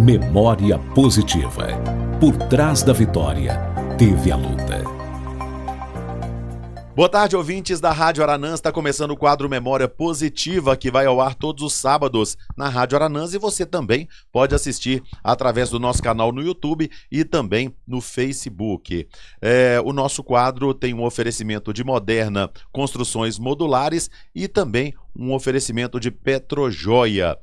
Memória positiva. Por trás da vitória, teve a luta. Boa tarde, ouvintes da Rádio Aranãs. Está começando o quadro Memória Positiva, que vai ao ar todos os sábados na Rádio Aranãs, e você também pode assistir através do nosso canal no YouTube e também no Facebook. O nosso quadro tem um oferecimento de Moderna Construções Modulares e também um oferecimento de Petrojoia.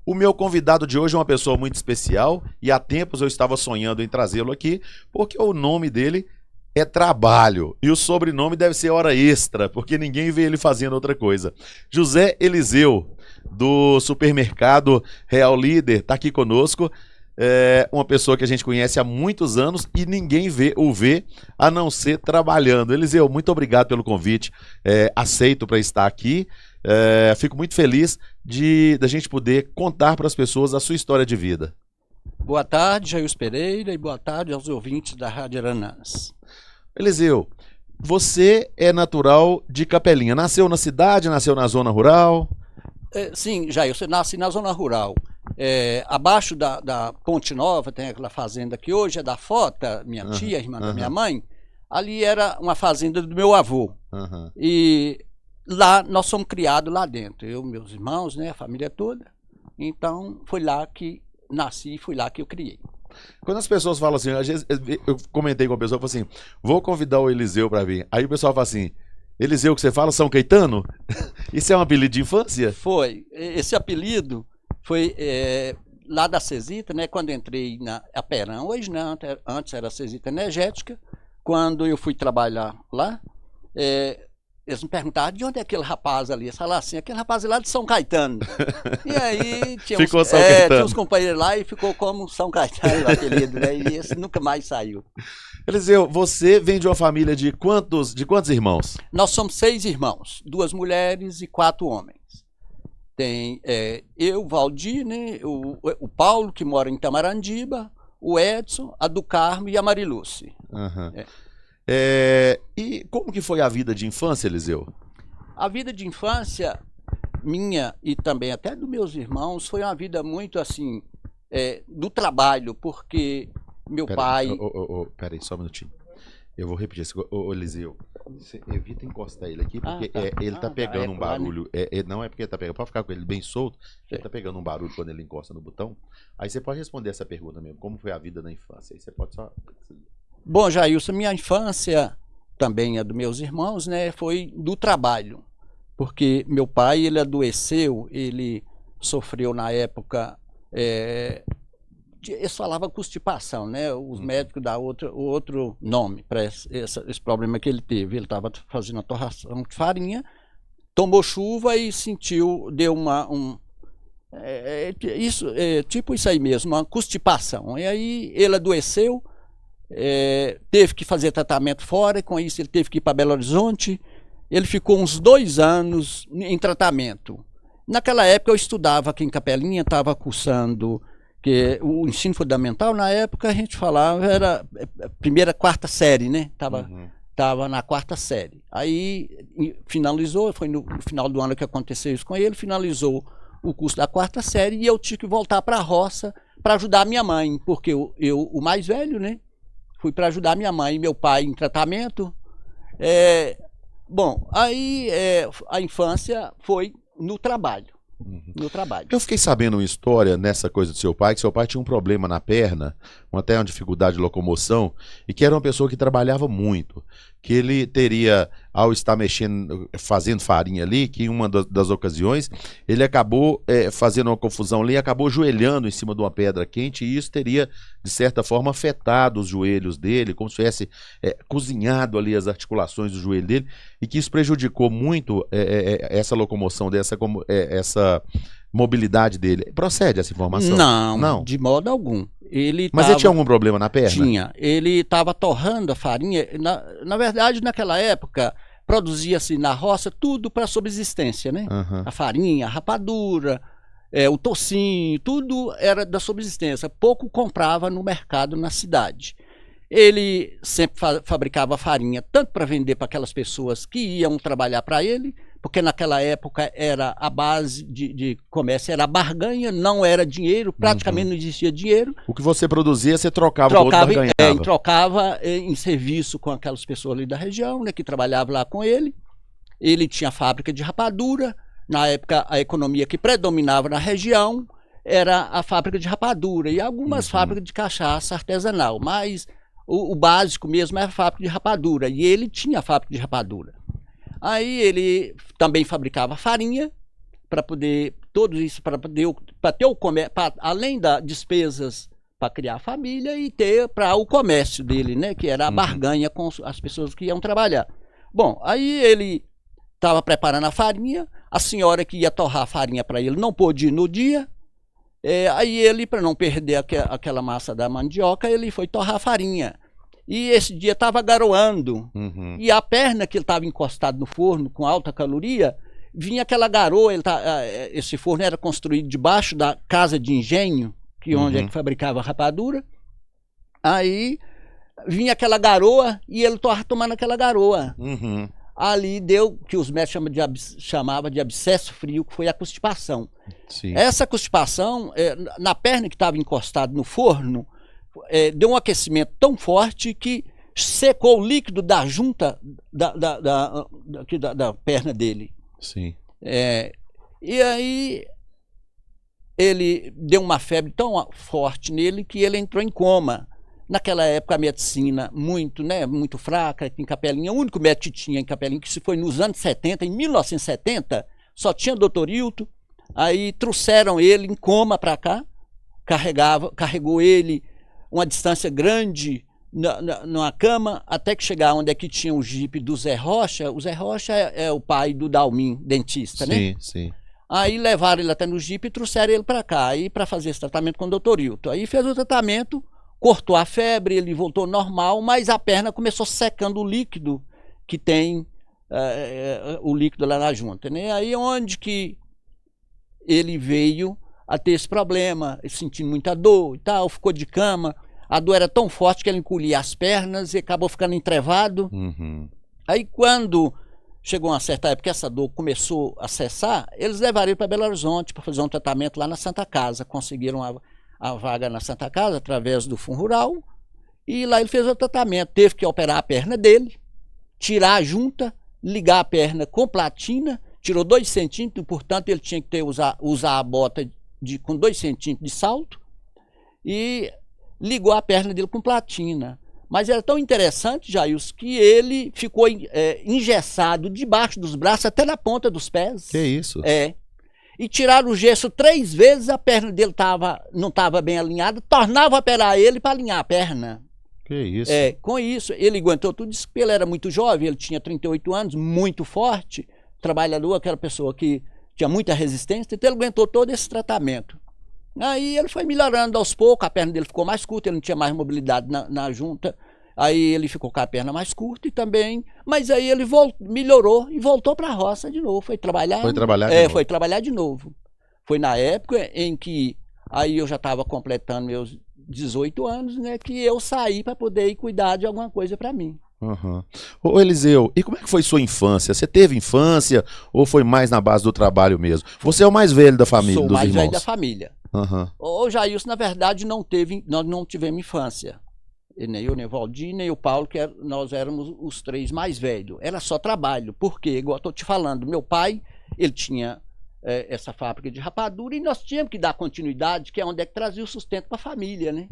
O meu convidado de hoje é uma pessoa muito especial e há tempos eu estava sonhando em trazê-lo aqui, porque o nome dele é trabalho e o sobrenome deve ser hora extra, porque ninguém vê ele fazendo outra coisa. José Eliseu, do supermercado Real Líder, está aqui conosco. É uma pessoa que a gente conhece há muitos anos e ninguém o vê a não ser trabalhando. Eliseu, muito obrigado pelo convite. Aceito para estar aqui. Fico muito feliz da gente poder contar para as pessoas a sua história de vida. Boa tarde, Jailson Pereira, e boa tarde aos ouvintes da Rádio Aranãs. Eliseu, você é natural de Capelinha. Nasceu na cidade, nasceu na zona rural? Sim, Jailson, nasci na zona rural. Abaixo da Ponte Nova, tem aquela fazenda que hoje é da Fota, minha tia, irmã da minha mãe. Ali era uma fazenda do meu avô. E lá nós somos criados lá dentro. Eu, meus irmãos, né, a família toda. Então foi lá que nasci e foi lá que eu criei. Quando as pessoas falam assim, às vezes eu comentei com a pessoa, falei assim, vou convidar o Eliseu para vir. Aí o pessoal fala assim, Eliseu que você fala, São Caetano? Isso é um apelido de infância? Foi. Esse apelido foi lá da Cesita, né? Quando entrei na Aperam, hoje não, antes era Cesita Energética. Quando eu fui trabalhar lá, eles me perguntavam de onde é aquele rapaz ali. Eles falaram assim, aquele rapaz é lá de São Caetano. E aí tinha uns companheiros lá e ficou como São Caetano, o apelido, né? E esse nunca mais saiu. Eliseu, você vem de uma família de quantos irmãos? Nós somos 6 irmãos, 2 mulheres e 4 homens. Tem eu, Valdir, né? O Paulo, que mora em Tamarandiba, o Edson, a do Carmo e a Mariluce. E como que foi a vida de infância, Eliseu? A vida de infância minha e também até dos meus irmãos foi uma vida muito assim, do trabalho, porque meu pai... Peraí, só um minutinho. Eu vou repetir. Eliseu, você evita encostar ele aqui, porque ele tá pegando um barulho. Não é porque ele tá pegando, pode ficar com ele bem solto, ele tá pegando um barulho quando ele encosta no botão. Aí você pode responder essa pergunta mesmo, como foi a vida da infância? Aí você pode só... Bom, Jailson, minha infância também é dos meus irmãos, né? Foi do trabalho, porque meu pai, ele adoeceu, ele sofreu na época, eles falavam constipação, né? Os médicos dão outro nome para esse problema que ele teve. Ele estava fazendo a torração de farinha, tomou chuva e sentiu, deu tipo isso aí mesmo, uma constipação. E aí ele adoeceu. Teve que fazer tratamento fora, e com isso ele teve que ir para Belo Horizonte. Ele ficou uns 2 anos em tratamento. Naquela época eu estudava aqui em Capelinha, estava cursando o ensino fundamental. Na época a gente falava, era primeira, 4ª série, né? Tava na 4ª série. Aí finalizou, foi no final do ano que aconteceu isso com ele, finalizou o curso da 4ª série e eu tive que voltar para a roça para ajudar a minha mãe, porque eu, o mais velho, né? Fui para ajudar minha mãe e meu pai em tratamento. Bom, aí a infância foi no trabalho. No trabalho. Eu fiquei sabendo uma história nessa coisa do seu pai, que seu pai tinha um problema na perna, até uma dificuldade de locomoção, e que era uma pessoa que trabalhava muito. Que ele teria, ao estar mexendo, fazendo farinha ali, que em uma das ocasiões, ele acabou fazendo uma confusão ali, acabou joelhando em cima de uma pedra quente, e isso teria, de certa forma, afetado os joelhos dele, como se tivesse cozinhado ali as articulações do joelho dele, e que isso prejudicou muito essa locomoção, essa mobilidade dele. Procede essa informação? Não, de modo algum. Mas ele tinha algum problema na perna? Tinha. Ele estava torrando a farinha. Na verdade, naquela época, produzia-se na roça tudo para subsistência, né? A farinha, a rapadura, o tocinho, tudo era da subsistência. Pouco comprava no mercado na cidade. Ele sempre fabricava farinha, tanto para vender para aquelas pessoas que iam trabalhar para ele, porque naquela época era a base de comércio, era barganha, não era dinheiro, praticamente não existia dinheiro. O que você produzia, você trocava, o outro barganhava. Trocava em serviço com aquelas pessoas ali da região, né, que trabalhavam lá com ele. Ele tinha fábrica de rapadura. Na época, a economia que predominava na região era a fábrica de rapadura e algumas fábricas de cachaça artesanal, mas o básico mesmo era a fábrica de rapadura, e ele tinha a fábrica de rapadura. Aí ele também fabricava farinha para poder, tudo isso para poder, para ter o comércio, além das despesas para criar a família e ter para o comércio dele, né, que era a barganha com as pessoas que iam trabalhar. Bom, aí ele estava preparando a farinha, a senhora que ia torrar a farinha para ele não pôde ir no dia, aí ele, para não perder aquela massa da mandioca, ele foi torrar a farinha. E esse dia estava garoando, e a perna que ele estava encostado no forno com alta caloria, vinha aquela garoa, esse forno era construído debaixo da casa de engenho, onde é que fabricava a rapadura. Aí vinha aquela garoa e ele estava tomando aquela garoa. Ali deu que os médicos chamavam de abscesso frio, que foi a constipação. Sim. Essa constipação, na perna que estava encostada no forno, deu um aquecimento tão forte que secou o líquido da junta da perna dele. Sim. E aí ele deu uma febre tão forte nele que ele entrou em coma. Naquela época a medicina muito fraca, em Capelinha, o único médico que tinha em Capelinha, que se foi nos anos 70, em 1970, só tinha Dr. Hilton. Aí trouxeram ele em coma para cá, carregou ele uma distância grande numa cama, até que chegar onde é que tinha o jipe do Zé Rocha. O Zé Rocha é o pai do Dalmin, dentista, né? Sim, sim. Aí levaram ele até no jipe e trouxeram ele para cá, aí para fazer esse tratamento com o Dr. Hilton. Aí fez o tratamento, cortou a febre, ele voltou normal, mas a perna começou secando o líquido que tem, o líquido lá na junta, né? Aí onde que ele veio a ter esse problema, sentindo muita dor e tal, ficou de cama. A dor era tão forte que ele encolhia as pernas e acabou ficando entrevado. Aí quando chegou uma certa época que essa dor começou a cessar, eles levaram ele para Belo Horizonte para fazer um tratamento lá na Santa Casa. Conseguiram a vaga na Santa Casa através do Fundo Rural, e lá ele fez o tratamento. Teve que operar a perna dele, tirar a junta, ligar a perna com platina, tirou 2 centímetros, portanto ele tinha que usar a bota com 2 centímetros de salto, e ligou a perna dele com platina. Mas era tão interessante, Jailson, que ele ficou engessado debaixo dos braços até na ponta dos pés. Que isso? E tiraram o gesso 3 vezes, a perna dele não estava bem alinhada, tornava a operar ele para alinhar a perna. Que isso? Com isso, ele aguentou tudo isso, porque ele era muito jovem, ele tinha 38 anos, muito forte, trabalhador, aquela pessoa que tinha muita resistência, então ele aguentou todo esse tratamento. Aí ele foi melhorando aos poucos, a perna dele ficou mais curta, ele não tinha mais mobilidade na junta, aí ele ficou com a perna mais curta e também, mas aí ele melhorou e voltou para a roça de novo, foi trabalhar de novo. Foi na época em que aí eu já estava completando meus 18 anos, né, que eu saí para poder ir cuidar de alguma coisa para mim. Ô Eliseu, e como é que foi sua infância? Você teve infância ou foi mais na base do trabalho mesmo? Você é o mais velho da família, dos irmãos? Sou o mais velho da família. O Jailson, na verdade, nós não tivemos infância. Nem eu, nem o Valdir, nem o Paulo, nós éramos os 3 mais velhos. Era só trabalho. Por quê? Igual eu estou te falando, meu pai, ele tinha essa fábrica de rapadura e nós tínhamos que dar continuidade, que é onde é que trazia o sustento para a família, né?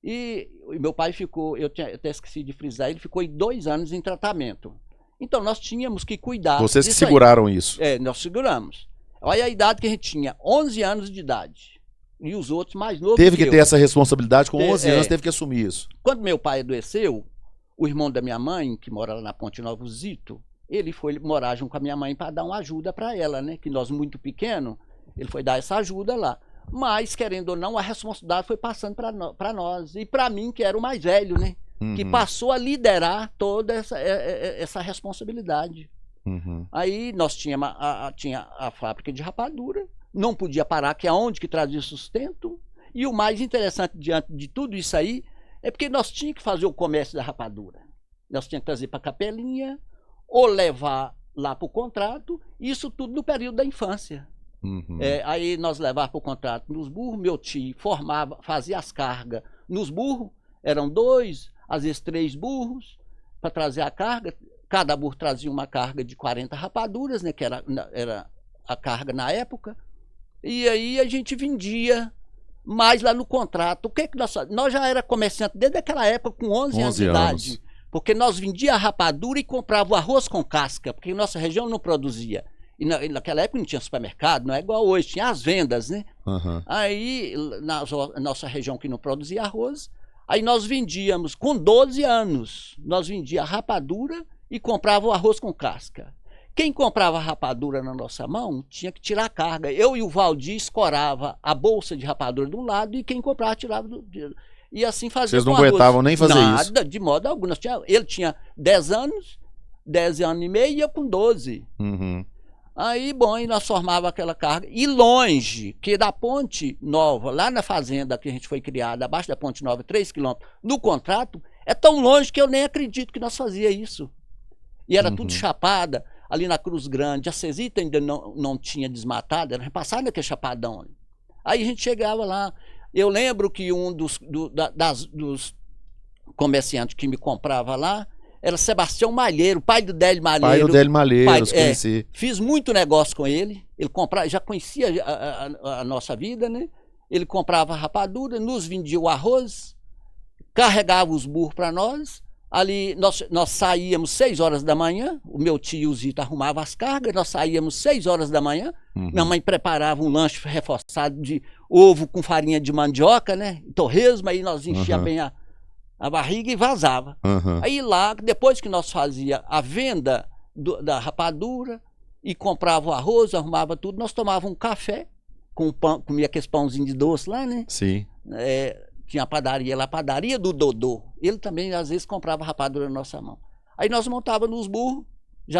E meu pai ficou, eu até esqueci de frisar, ele ficou 2 anos em tratamento. Então nós tínhamos que cuidar. Vocês que seguraram isso? Nós seguramos. Olha a idade que a gente tinha, 11 anos de idade. E os outros mais novos. Teve que ter essa responsabilidade, com 11 anos teve que assumir isso. Quando meu pai adoeceu, o irmão da minha mãe, que mora lá na Ponte Nova, o Zito, ele foi morar junto com a minha mãe para dar uma ajuda para ela, né? Que nós, muito pequeno, ele foi dar essa ajuda lá. Mas, querendo ou não, a responsabilidade foi passando para nós. E para mim, que era o mais velho, né? Que passou a liderar toda essa responsabilidade. Aí nós tínhamos tinha a fábrica de rapadura, não podia parar, que é onde que trazia sustento. E o mais interessante diante de tudo isso aí é porque nós tínhamos que fazer o comércio da rapadura. Nós tínhamos que trazer para Capelinha, ou levar lá para o contrato, isso tudo no período da infância. Uhum. Aí nós levávamos para o contrato nos burros, meu tio formava, fazia as cargas nos burros, eram 2, às vezes 3 burros, para trazer a carga. Cada burro trazia uma carga de 40 rapaduras, né, que era a carga na época. E aí a gente vendia mais lá no contrato. O que nós já era comerciante desde aquela época, com 11 anos de idade. Porque nós vendia a rapadura e comprava o arroz com casca, porque nossa região não produzia. E naquela época não tinha supermercado, não é igual hoje, tinha as vendas, né? Uhum. Aí, na nossa região que não produzia arroz, aí nós vendíamos, com 12 anos, nós vendíamos a rapadura e comprava o arroz com casca. Quem comprava a rapadura na nossa mão tinha que tirar a carga. Eu e o Valdir escorava a bolsa de rapadura de um lado e quem comprava tirava do... E assim fazia. Vocês não aguentavam nem fazer isso? Nada, de modo algum. Ele tinha 10 anos, 10 anos e meio e eu com 12. Uhum. Aí, bom, e nós formava aquela carga. E longe, que da Ponte Nova, lá na fazenda que a gente foi criada, abaixo da Ponte Nova, 3 quilômetros, no contrato, é tão longe que eu nem acredito que nós fazia isso. E era tudo chapada, ali na Cruz Grande. A Cesita ainda não tinha desmatado, era repassado naquele chapadão. Aí a gente chegava lá. Eu lembro que um dos comerciantes que me comprava lá era Sebastião Malheiro, pai do Délio Malheiro. Pai do Délio Malheiro, conheci. Fiz muito negócio com ele. Ele comprava, já conhecia a nossa vida, né? Ele comprava rapadura, nos vendia o arroz, carregava os burros para nós. Ali nós saíamos 6 horas da manhã, o meu tio Zito arrumava as cargas, nós saíamos 6 horas da manhã, minha mãe preparava um lanche reforçado de ovo com farinha de mandioca, né? Torresmo, aí nós enchia bem a barriga e vazava. Aí lá, depois que nós fazia a venda da rapadura e comprava o arroz, arrumava tudo, nós tomávamos um café com pão, comia aqueles pãozinhos de doce lá, né? Sim. Tinha a padaria lá, a padaria do Dodô. Ele também, às vezes, comprava rapadura na nossa mão. Aí nós montávamos nos burros,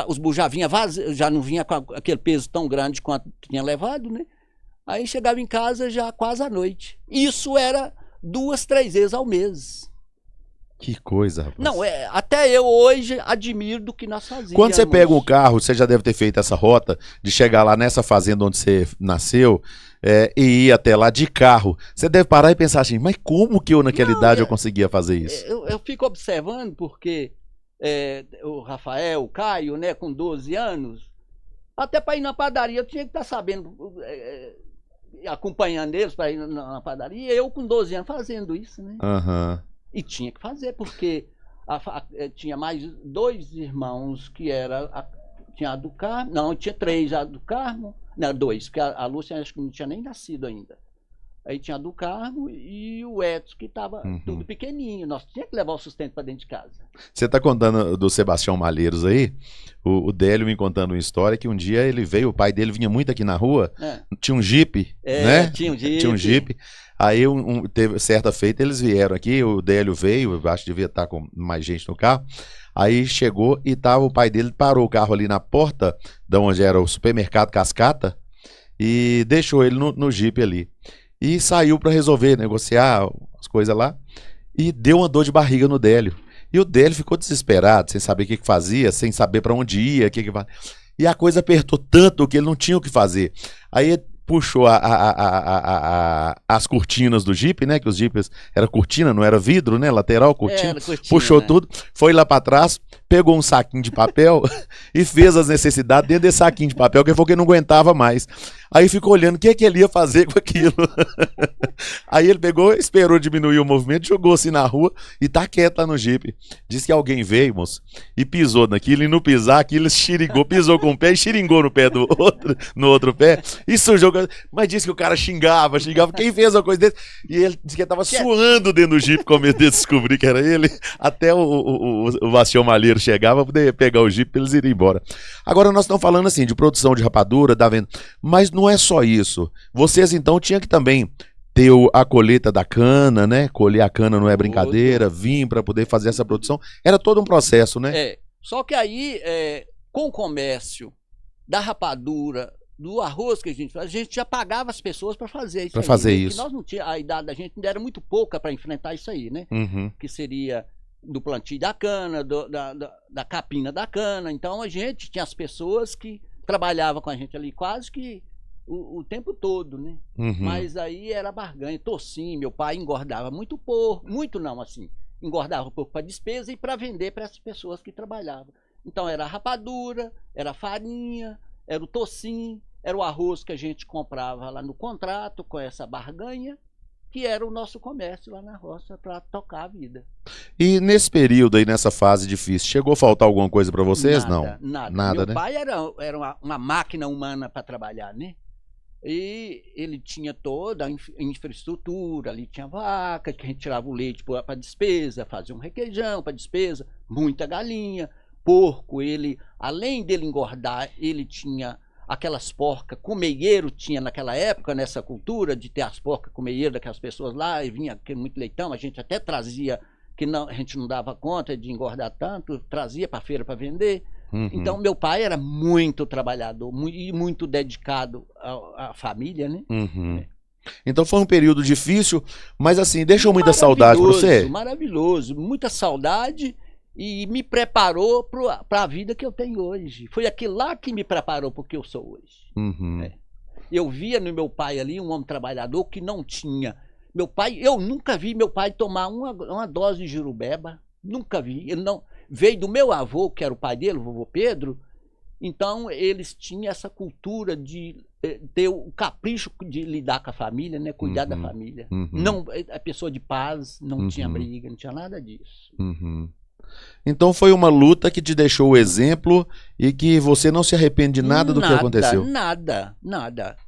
os burros já vinham vazios, já não vinha com aquele peso tão grande quanto tinha levado, né? Aí chegava em casa já quase à noite. Isso era 2, 3 vezes ao mês. Que coisa, rapaz. Não, até eu hoje admiro do que nós fazíamos. Quando você pega um carro, você já deve ter feito essa rota de chegar lá nessa fazenda onde você nasceu e ir até lá de carro. Você deve parar e pensar assim, mas como que eu naquela idade eu conseguia fazer isso? Eu fico observando porque o Rafael, o Caio, né, com 12 anos, até para ir na padaria eu tinha que estar sabendo, acompanhando eles para ir na padaria, eu com 12 anos fazendo isso, né? E tinha que fazer, porque tinha mais 2 irmãos que tinha a do Carmo, não, tinha 3, a do Carmo, não, 2, porque a Lúcia acho que não tinha nem nascido ainda. Aí tinha a do Carmo e o Edson, que estava tudo pequenininho, nós tínhamos que levar o sustento para dentro de casa. Você está contando do Sebastião Malheiros aí, o Délio me contando uma história que um dia ele veio, o pai dele vinha muito aqui na rua, tinha um Jeep, né? Tinha um Jeep. Tinha um Jeep. Aí, teve certa feita, eles vieram aqui, o Délio veio, eu acho que devia estar com mais gente no carro. Aí chegou e tava, o pai dele parou o carro ali na porta, de onde era o supermercado Cascata, e deixou ele no Jeep ali. E saiu para resolver, negociar as coisas lá, e deu uma dor de barriga no Délio. E o Délio ficou desesperado, sem saber o que fazia, sem saber para onde ia, e a coisa apertou tanto que ele não tinha o que fazer. Aí puxou as cortinas do Jeep, né? Que os Jeeps era cortina, não era vidro, né? Lateral, cortina. Puxou, né? Tudo, foi lá para trás, pegou um saquinho de papel e fez as necessidades dentro desse saquinho de papel, que foi que ele não aguentava mais. Aí ficou olhando o que ele ia fazer com aquilo. Aí ele pegou, esperou diminuir o movimento, jogou assim na rua e tá quieto lá no Jeep. Diz que alguém veio, moço, e pisou naquilo, e no pisar, aquilo xingou, pisou com o pé e xiringou no pé do outro, no outro pé, e sujou. Mas disse que o cara xingava, quem fez uma coisa desse? E ele disse que ele tava suando dentro do Jeep com medo de descobrir que era ele, até o Sebastião Malheiro chegava pra poder pegar o Jeep pra eles irem embora. Agora nós estamos falando assim, de produção de rapadura, da venda, mas não é só isso. Vocês então tinham que também ter a colheita da cana, né? Colher a cana não é brincadeira, vir para poder fazer essa produção. Era todo um processo, né? Só que aí, com o comércio da rapadura, do arroz que a gente já pagava as pessoas para fazer isso. Para fazer isso. Nós não tinha, a idade da gente ainda era muito pouca para enfrentar isso aí, né? Que seria do plantio da cana, da capina da cana. Então a gente tinha as pessoas que trabalhavam com a gente ali quase que o tempo todo, né? Uhum. Mas aí era barganha, tocinho. Meu pai engordava muito pouco, muito não, assim, engordava um pouco para despesa e para vender para as pessoas que trabalhavam. Então era rapadura, era farinha, era o tocinho, era o arroz que a gente comprava lá no contrato com essa barganha, que era o nosso comércio lá na roça para tocar a vida. E nesse período aí, nessa fase difícil, chegou a faltar alguma coisa para vocês? Nada, Não. nada. Meu Né? pai era uma máquina humana para trabalhar, né? E ele tinha toda a infraestrutura, ali tinha vaca, que a gente tirava o leite para despesa, fazia um requeijão para despesa, muita galinha, porco. Ele, além dele engordar, ele tinha aquelas porcas, comeieiro tinha naquela época, nessa cultura de ter as porcas comeieiro daquelas pessoas lá, e vinha muito leitão, a gente até trazia, que não, a gente não dava conta de engordar tanto, trazia para feira para vender. Uhum. Então meu pai era muito trabalhador e muito dedicado à família, né? Uhum. Então foi um período difícil, mas assim, deixou muita saudade para você? Maravilhoso, muita saudade. E me preparou para a vida que eu tenho hoje. Foi aquilo lá que me preparou para o que eu sou hoje. Uhum. Eu via no meu pai ali um homem trabalhador que não tinha. Meu pai, eu nunca vi meu pai tomar uma dose de jurubeba. Nunca vi. Ele não veio do meu avô, que era o pai dele, o vovô Pedro. Então eles tinham essa cultura de ter o capricho de lidar com a família, né? Cuidar da família. Não, a pessoa de paz, não tinha briga, não tinha nada disso. Então foi uma luta que te deixou o exemplo e que você não se arrepende de nada do que aconteceu? Nada.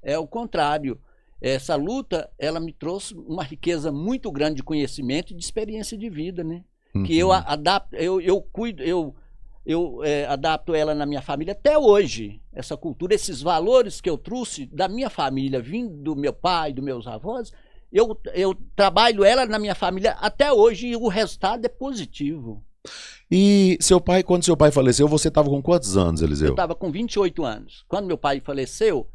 É o contrário. Essa luta, ela me trouxe uma riqueza muito grande de conhecimento e de experiência de vida, né? Que eu adapto, eu cuido, eu adapto ela na minha família até hoje. Essa cultura, esses valores que eu trouxe da minha família, vindo do meu pai, dos meus avós, eu trabalho ela na minha família até hoje e o resultado é positivo. E seu pai, quando seu pai faleceu, você estava com quantos anos, Eliseu? Eu estava com 28 anos. Quando meu pai faleceu,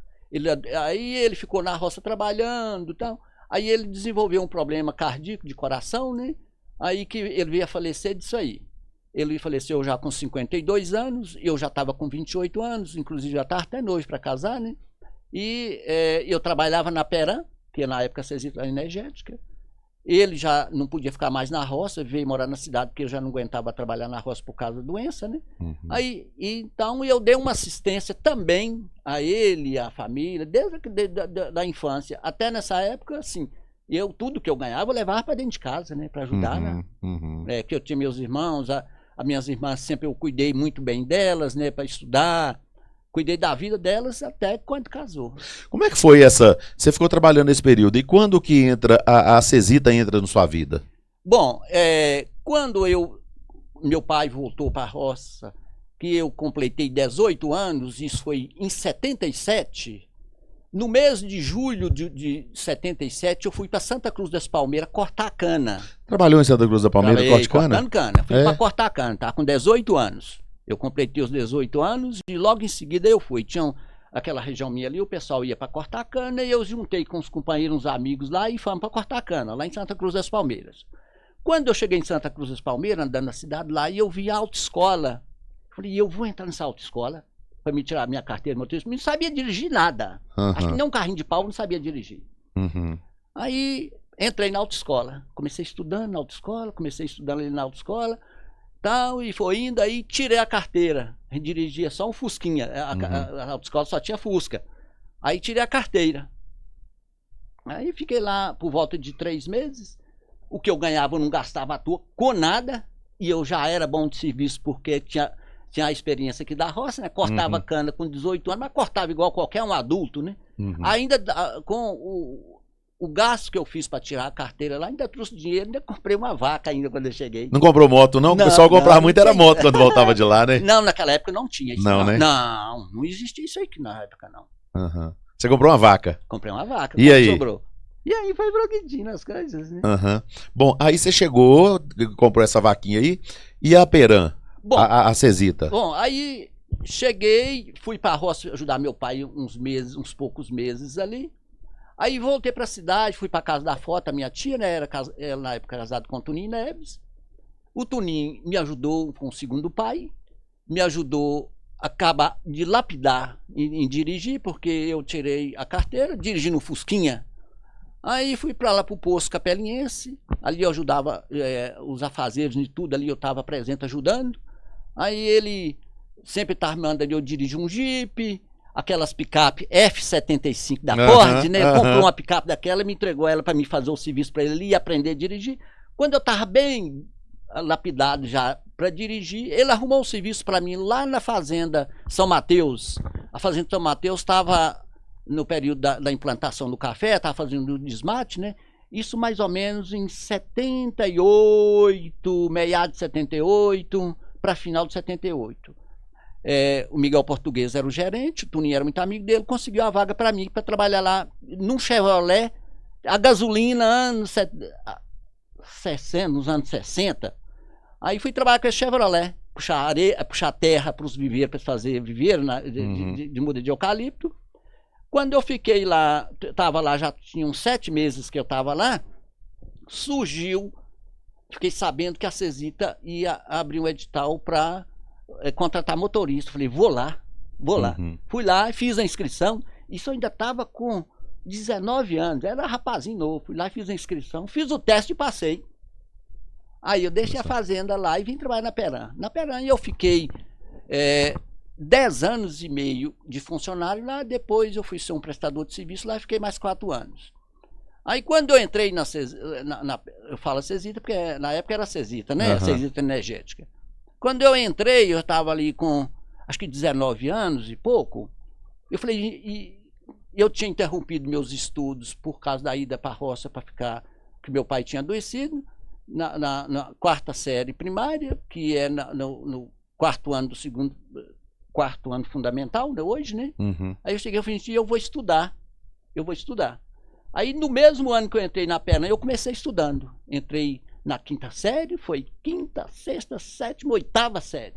aí ele ficou na roça trabalhando e tal. Aí ele desenvolveu um problema cardíaco de coração, né? Aí que ele veio a falecer disso aí. Ele faleceu já com 52 anos, eu já estava com 28 anos, inclusive já estava até noivo para casar, né? E eu trabalhava na Peram, que na época era energética. Ele já não podia ficar mais na roça, veio morar na cidade, porque eu já não aguentava trabalhar na roça por causa da doença, né? Aí, então eu dei uma assistência também a ele, à família, desde da infância. Até nessa época, assim, tudo que eu ganhava eu levava para dentro de casa, né? Para ajudar, né? Que eu tinha meus irmãos, as minhas irmãs sempre eu cuidei muito bem delas, né? Para estudar. Cuidei da vida delas até quando casou. Como é que foi essa? Você ficou trabalhando nesse período. E quando que entra a Cesita entra na sua vida? Bom, quando meu pai voltou para a roça, que eu completei 18 anos, isso foi em 77. No mês de julho de 77, eu fui para Santa Cruz das Palmeiras cortar cana. Trabalhou em Santa Cruz da Palmeira, corte cana? Cortando cana. Fui para cortar cana, tá? Com 18 anos. Eu completei os 18 anos e logo em seguida eu fui. Tinha aquela região minha ali, o pessoal ia para cortar cana e eu juntei com os companheiros, uns amigos lá e fomos para cortar cana, lá em Santa Cruz das Palmeiras. Quando eu cheguei em Santa Cruz das Palmeiras, andando na cidade lá, e eu vi a autoescola. Falei, eu vou entrar nessa autoescola para me tirar a minha carteira de motorista. Não sabia dirigir nada. Acho que nem um carrinho de pau não sabia dirigir. Aí entrei na autoescola. Comecei estudando na autoescola, ali na autoescola. Tal, e foi indo, aí tirei a carteira. A gente dirigia só um Fusquinha, a autoescola só tinha Fusca. Aí tirei a carteira. Aí fiquei lá por volta de 3 meses. O que eu ganhava eu não gastava à toa com nada. E eu já era bom de serviço porque tinha a experiência aqui da roça, né? Cortava cana com 18 anos, mas cortava igual qualquer um adulto, né? Ainda com o gasto que eu fiz para tirar a carteira lá, ainda trouxe dinheiro, ainda comprei uma vaca ainda quando eu cheguei. Não comprou moto, não? O pessoal comprava muito, era moto quando voltava de lá, né? Não, naquela época não tinha isso. Não, né? Não existia isso aí na época, não. Você comprou uma vaca? Comprei uma vaca. E aí? Sobrou. E aí foi progredindo as coisas, né? Bom, aí você chegou, comprou essa vaquinha aí, e a Peram, a Cesita? Bom, aí cheguei, fui pra roça ajudar meu pai uns poucos meses ali. Aí voltei para a cidade, fui para casa da Fota, minha tia, né? Ela na época casada com o Toninho Neves. O Toninho me ajudou com o segundo pai, me ajudou a acabar de lapidar em dirigir, porque eu tirei a carteira, dirigindo o Fusquinha. Aí fui para lá, para o posto Capelinense, ali eu ajudava os afazeres de tudo, ali eu estava presente ajudando. Aí ele sempre estava mandando eu dirigir um Jeep, aquelas picape F75 da Ford, né? Comprou uma picape daquela e me entregou ela para mim fazer o serviço para ele e aprender a dirigir. Quando eu estava bem lapidado já para dirigir, ele arrumou um serviço para mim lá na Fazenda São Mateus. A Fazenda São Mateus estava no período da implantação do café, estava fazendo o desmate, né? Isso mais ou menos em 78, meados de 78 para final de 78. O Miguel Português era o gerente, o Toninho era muito amigo dele, conseguiu a vaga para mim, para trabalhar lá num Chevrolet, a gasolina nos anos 60. Aí fui trabalhar com esse Chevrolet, puxar terra para os viveiros, para fazer viveiro de muda de eucalipto. Quando eu fiquei lá, estava lá, já tinha uns 7 meses que eu estava lá, surgiu, fiquei sabendo que a Cesita ia abrir um edital para contratar motorista. Falei, vou lá. Fui lá e fiz a inscrição. Isso eu ainda estava com 19 anos, era rapazinho novo. Fui lá e fiz a inscrição, fiz o teste e passei. Aí eu deixei a fazenda lá e vim trabalhar na Peran. Na Peran eu fiquei 10 anos e meio de funcionário lá. Depois eu fui ser um prestador de serviço lá e fiquei mais 4 anos. Aí quando eu entrei eu falo Cesita porque na época era Cesita, né? Cesita Energética. Quando eu entrei, eu estava ali com acho que 19 anos e pouco. Eu falei, eu tinha interrompido meus estudos por causa da ida para a roça para ficar, que meu pai tinha adoecido, na 4ª série primária, que é no 4º ano do segundo, 4º ano fundamental, né, hoje, né? Aí eu cheguei e falei, eu vou estudar. Aí no mesmo ano que eu entrei na Peran, eu comecei estudando. Entrei na 5ª série, foi 5ª, 6ª, 7ª, 8ª série.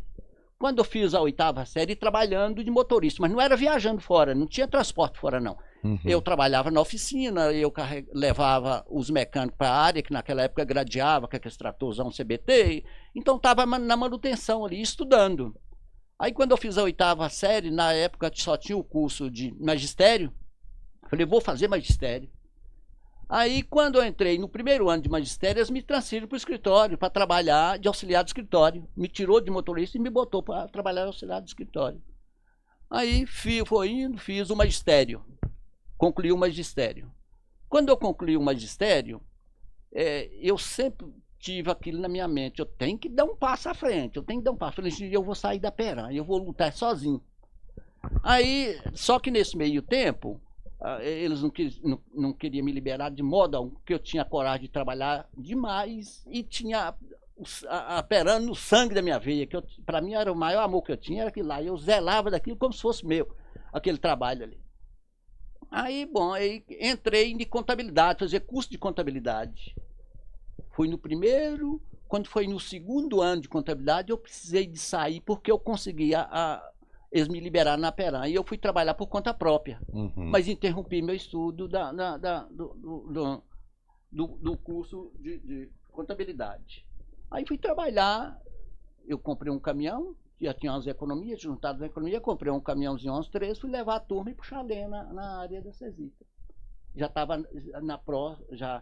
Quando eu fiz a 8ª série, trabalhando de motorista, mas não era viajando fora, não tinha transporte fora, não. Eu trabalhava na oficina, eu levava os mecânicos para a área, que naquela época gradeava com aquele tratorzão CBT, então estava na manutenção ali, estudando. Aí quando eu fiz a 8ª série, na época só tinha o curso de magistério, falei, vou fazer magistério. Aí, quando eu entrei no primeiro ano de magistério, eles me transferiram para o escritório, para trabalhar de auxiliar de escritório. Me tirou de motorista e me botou para trabalhar de auxiliar de escritório. Aí, fiz o magistério. Concluí o magistério. Quando eu concluí o magistério, eu sempre tive aquilo na minha mente. Eu tenho que dar um passo à frente. Eu vou sair da Peran, eu vou lutar sozinho. Aí, só que nesse meio tempo, eles não queriam me liberar de modo algum, porque eu tinha coragem de trabalhar demais e tinha a Peran no sangue da minha veia, que para mim era o maior amor que eu tinha, era aquilo lá. Eu zelava daquilo como se fosse meu, aquele trabalho ali. Aí, bom, aí entrei em contabilidade, fazer curso de contabilidade. Fui no primeiro, quando foi no segundo ano de contabilidade, eu precisei de sair porque eu conseguia eles me liberaram na Peran e eu fui trabalhar por conta própria. Mas interrompi meu estudo do curso de contabilidade. Aí fui trabalhar, eu comprei um caminhão, já tinha umas economias, juntado as economias, comprei um caminhãozinho 11-13, fui levar a turma e puxar lenha na área da Cesita. Já estava na pró, já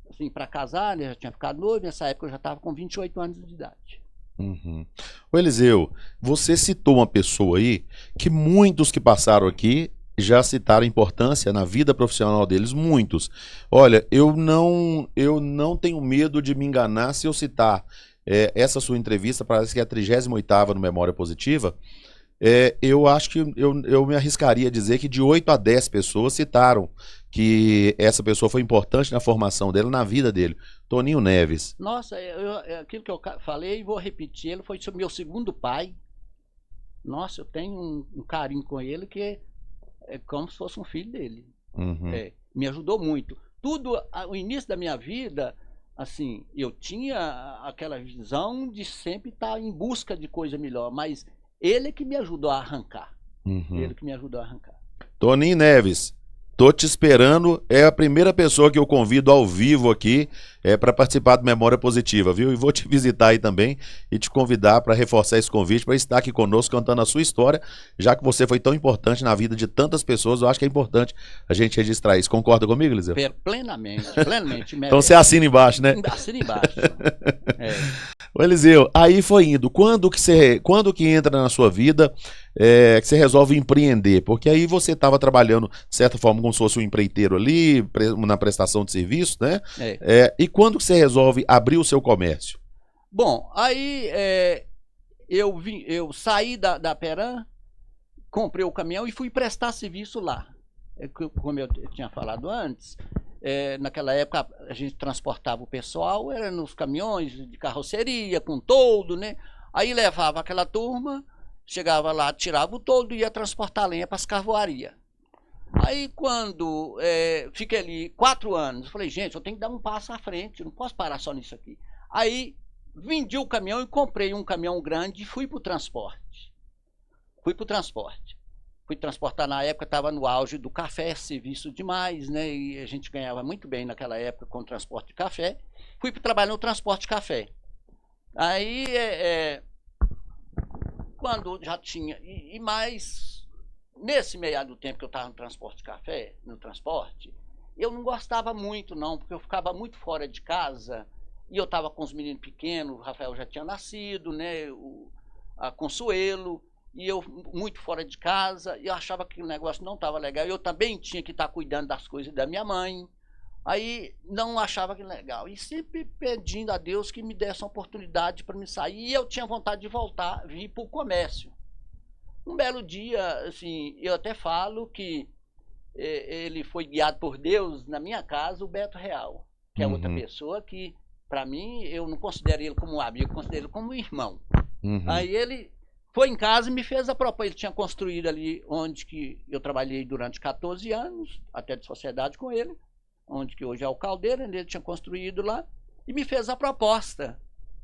assim, para casar, né, já tinha ficado noivo, nessa época eu já estava com 28 anos de idade. Ô Eliseu, você citou uma pessoa aí que muitos que passaram aqui já citaram a importância na vida profissional deles, muitos. Olha, eu não tenho medo de me enganar se eu citar essa sua entrevista, parece que é a 38ª no Memória Positiva. Eu acho que eu me arriscaria a dizer que de 8 a 10 pessoas citaram que essa pessoa foi importante na formação dele, na vida dele. Toninho Neves. Nossa, aquilo que eu falei e vou repetir, ele foi meu segundo pai. Nossa, eu tenho um carinho com ele que é como se fosse um filho dele. Me ajudou muito. O início da minha vida, assim, eu tinha aquela visão de sempre estar em busca de coisa melhor, mas ele que me ajudou a arrancar. Ele que me ajudou a arrancar. Toninho Neves. tô te esperando. É a primeira pessoa que eu convido ao vivo aqui para participar do Memória Positiva, viu? E vou te visitar aí também e te convidar para reforçar esse convite, para estar aqui conosco contando a sua história, já que você foi tão importante na vida de tantas pessoas. Eu acho que é importante a gente registrar isso. Concorda comigo, Eliseu? Plenamente, plenamente. Então você assina embaixo, né? Assina embaixo. Ô Eliseu, aí foi indo. Quando que entra na sua vida que você resolve empreender? Porque aí você estava trabalhando, de certa forma, como se fosse um empreiteiro ali, na prestação de serviço, né? E quando que você resolve abrir o seu comércio? Bom, aí eu saí da Peram, comprei o caminhão e fui prestar serviço lá. Como eu tinha falado antes, naquela época a gente transportava o pessoal, era nos caminhões de carroceria, com toldo, né? Aí levava aquela turma, chegava lá, tirava o toldo e ia transportar lenha para as carvoarias. Aí quando fiquei ali 4 anos, falei, gente, eu tenho que dar um passo à frente, eu não posso parar só nisso aqui. Aí vendi o caminhão e comprei um caminhão grande e fui para o transporte. Fui transportar, na época estava no auge do café, serviço demais, né? E a gente ganhava muito bem naquela época com o transporte de café. Fui trabalhar no transporte de café. Aí, quando já tinha... E mais, nesse meio do tempo que eu estava no transporte de café, eu não gostava muito, não, porque eu ficava muito fora de casa e eu estava com os meninos pequenos, o Rafael já tinha nascido, né? A Consuelo... E eu muito fora de casa, e eu achava que o negócio não estava legal. Eu também tinha que estar cuidando das coisas da minha mãe. Aí não achava que legal. E sempre pedindo a Deus que me desse uma oportunidade para me sair. E eu tinha vontade de voltar, vir para o comércio. Um belo dia, assim, eu até falo que ele foi guiado por Deus na minha casa, o Beto Real, que é outra pessoa que, para mim, eu não considero ele como um amigo, eu considero ele como um irmão. Aí ele foi em casa e me fez a proposta. Ele tinha construído ali onde que eu trabalhei durante 14 anos, até de sociedade com ele, onde que hoje é o Caldeira, ele tinha construído lá, e me fez a proposta,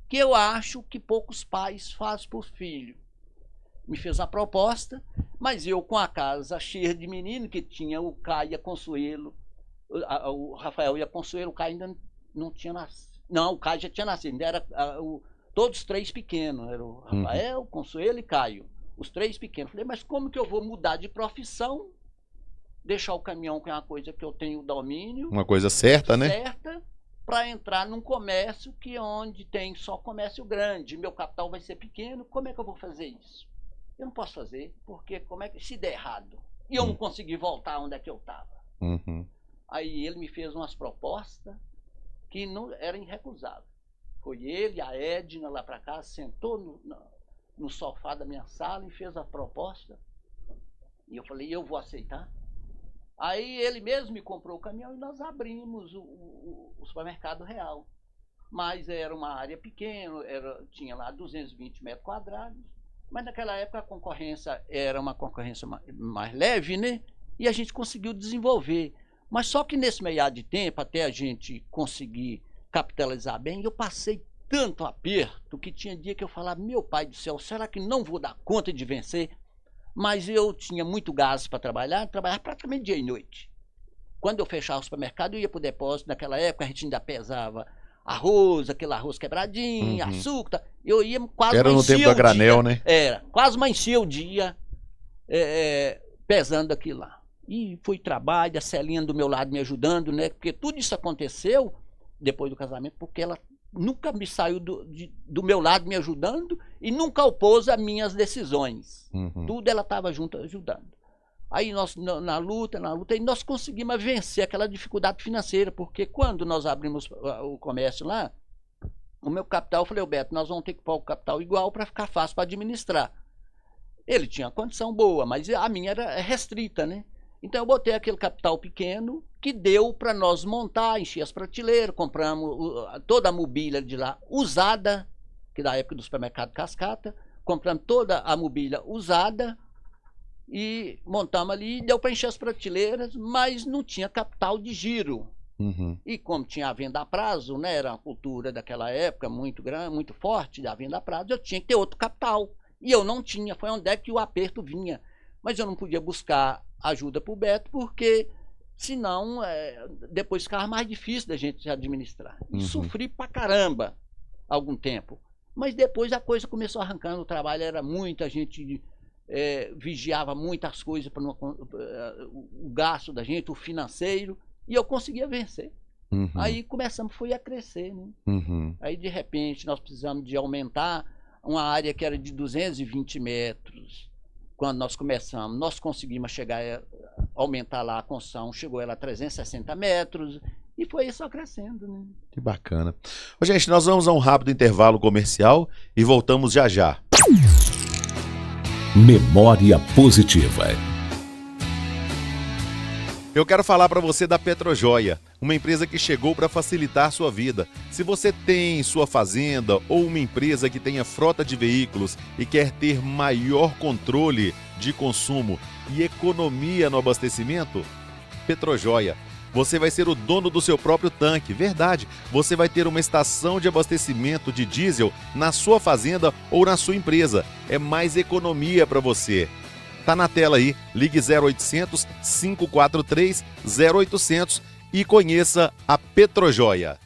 que eu acho que poucos pais fazem por filho. Me fez a proposta, mas eu com a casa cheia de menino, que tinha o Caio e a Consuelo, o Rafael e a Consuelo, o Caio ainda não tinha nascido. Não, o Caio já tinha nascido, era todos 3 pequenos, era o Rafael, Consuelo e Caio, os 3 pequenos. Falei, mas como que eu vou mudar de profissão, deixar o caminhão, que é uma coisa que eu tenho domínio, uma coisa certa, né? Certa, para entrar num comércio que onde tem só comércio grande, meu capital vai ser pequeno, como é que eu vou fazer isso? Eu não posso fazer, porque como é que se der errado e eu não conseguir voltar onde é que eu estava? Aí ele me fez umas propostas que não era irrecusável. Foi ele, a Edna, lá para casa, sentou no sofá da minha sala e fez a proposta. E eu falei, eu vou aceitar. Aí ele mesmo me comprou o caminhão e nós abrimos o supermercado Real. Mas era uma área pequena, tinha lá 220 metros quadrados. Mas naquela época a concorrência era uma concorrência mais leve, né? E a gente conseguiu desenvolver. Mas só que nesse meio de tempo, até a gente conseguir capitalizar bem, eu passei tanto aperto que tinha dia que eu falava, meu pai do céu, será que não vou dar conta de vencer? Mas eu tinha muito gás para trabalhar praticamente dia e noite. Quando eu fechava o supermercado, eu ia para o depósito. Naquela época a gente ainda pesava arroz, aquele arroz quebradinho, açúcar. Eu ia quase era no tempo da granel, né? Era, quase amanhecia o dia pesando aquilo lá. E foi trabalho, a Celinha do meu lado me ajudando, né? Porque tudo isso aconteceu depois do casamento, porque ela nunca me saiu do meu lado me ajudando e nunca opôs as minhas decisões. Tudo ela estava junto ajudando. Aí nós, na luta, e nós conseguimos vencer aquela dificuldade financeira, porque quando nós abrimos o comércio lá, o meu capital, eu falei, Beto, nós vamos ter que pôr o capital igual para ficar fácil para administrar. Ele tinha condição boa, mas a minha era restrita, né? Então eu botei aquele capital pequeno que deu para nós montar, encher as prateleiras, compramos toda a mobília de lá usada, que da época do supermercado Cascata, compramos toda a mobília usada e montamos ali, deu para encher as prateleiras, mas não tinha capital de giro. E como tinha a venda a prazo, né, era uma cultura daquela época muito grande, muito forte da venda a prazo, eu tinha que ter outro capital. E eu não tinha, foi onde é que o aperto vinha. Mas eu não podia buscar ajuda para o Beto, porque Senão, depois ficava mais difícil da gente administrar. E Uhum. sofri pra caramba algum tempo. Mas depois a coisa começou arrancando, o trabalho era muito, a gente vigiava muitas coisas para o gasto da gente, o financeiro, e eu conseguia vencer. Uhum. Aí foi a crescer, né? Uhum. Aí de repente nós precisamos de aumentar uma área que era de 220 metros. Quando nós começamos, nós conseguimos aumentar lá a construção, chegou ela a 360 metros, e foi só crescendo, né? Que bacana. Ô, gente, nós vamos a um rápido intervalo comercial e voltamos já já. Memória positiva. Eu quero falar para você da Petrojoia, uma empresa que chegou para facilitar sua vida. Se você tem sua fazenda ou uma empresa que tenha frota de veículos e quer ter maior controle de consumo e economia no abastecimento, Petrojoia. Você vai ser o dono do seu próprio tanque, verdade. Você vai ter uma estação de abastecimento de diesel na sua fazenda ou na sua empresa. É mais economia para você. Tá na tela aí, ligue 0800 543 0800 e conheça a Petrojoia.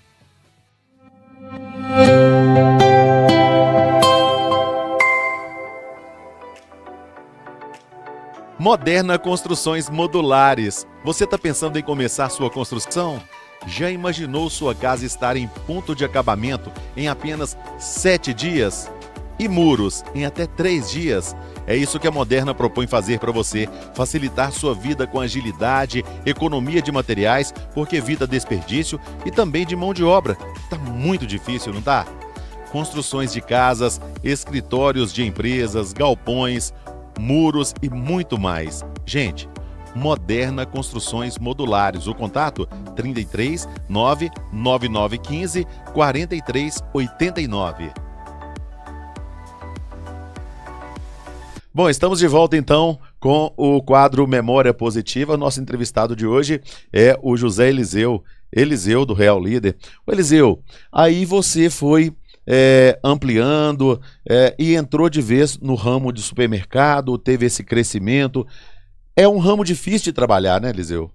Moderna Construções Modulares. Você está pensando em começar sua construção? Já imaginou sua casa estar em ponto de acabamento em apenas 7 dias? E muros em até 3 dias? É isso que a Moderna propõe fazer para você, facilitar sua vida com agilidade, economia de materiais, porque evita desperdício e também de mão de obra. Tá muito difícil, não tá? Construções de casas, escritórios de empresas, galpões, muros e muito mais. Gente, Moderna Construções Modulares. O contato 33 99915 4389. Bom, estamos de volta então com o quadro Memória Positiva. Nosso entrevistado de hoje é o José Eliseu do Real Líder. O Eliseu, aí você foi ampliando e entrou de vez no ramo de supermercado, teve esse crescimento. É um ramo difícil de trabalhar, né, Eliseu?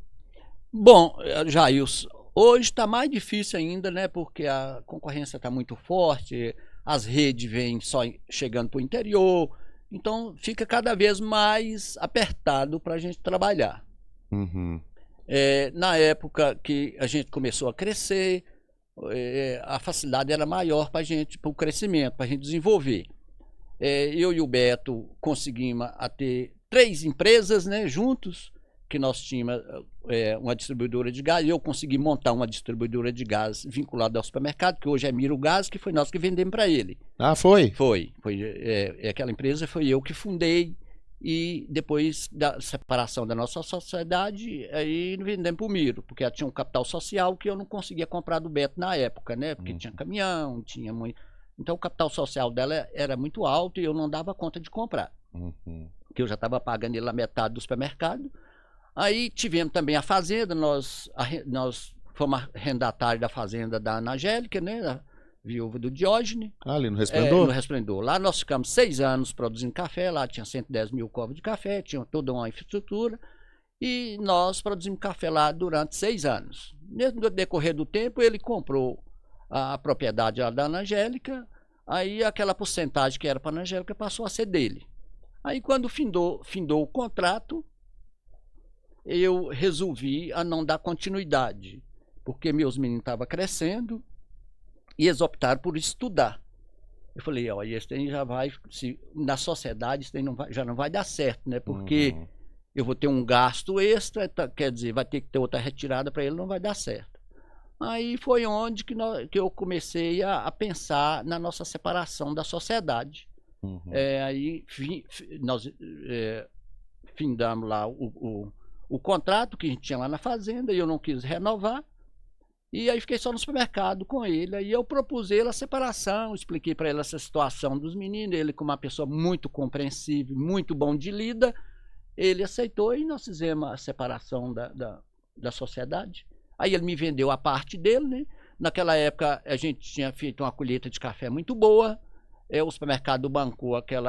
Bom, Jailson, hoje está mais difícil ainda, né? Porque a concorrência está muito forte, as redes vêm só chegando para o interior, então fica cada vez mais apertado para a gente trabalhar. Uhum. Na época que a gente começou a crescer, a facilidade era maior para a gente, para o crescimento, para a gente desenvolver. Eu e o Beto conseguimos ter 3 empresas, né, juntos, que nós tínhamos uma distribuidora de gás. Eu consegui montar uma distribuidora de gás vinculada ao supermercado, que hoje é Miro Gás, que foi nós que vendemos para ele. Ah, foi? Foi. Aquela empresa foi eu que fundei, e depois da separação da nossa sociedade, aí vendemos para o Miro, porque ela tinha um capital social que eu não conseguia comprar do Beto na época, né? Porque tinha caminhão, tinha muito. Então o capital social dela era muito alto e eu não dava conta de comprar. Porque eu já estava pagando ele a metade do supermercado. Aí tivemos também a fazenda, nós fomos arrendatários da fazenda da Ana Angélica, né? A viúva do Diógenes. Ali no Resplendor? No Resplendor. Lá nós ficamos 6 anos produzindo café, lá tinha 110 mil covos de café, tinha toda uma infraestrutura, e nós produzimos café lá durante 6 anos. No decorrer do tempo, ele comprou a propriedade lá da Ana Angélica, aí aquela porcentagem que era para a Ana Angélica passou a ser dele. Aí quando findou o contrato, eu resolvi a não dar continuidade, porque meus meninos estavam crescendo e eles optaram por estudar. Eu falei, ó, esse aí já vai, na sociedade isso aí já não vai dar certo, né? Porque eu vou ter um gasto extra, quer dizer, vai ter que ter outra retirada para ele, não vai dar certo. Aí foi onde que eu comecei a pensar na nossa separação da sociedade. Aí nós findamos lá o contrato que a gente tinha lá na fazenda, e eu não quis renovar, e aí fiquei só no supermercado com ele. Aí eu propus ele a separação, expliquei para ele essa situação dos meninos, ele como uma pessoa muito compreensível, muito bom de lida, ele aceitou e nós fizemos a separação da sociedade. Aí ele me vendeu a parte dele, né? Naquela época a gente tinha feito uma colheita de café muito boa, o supermercado bancou aquele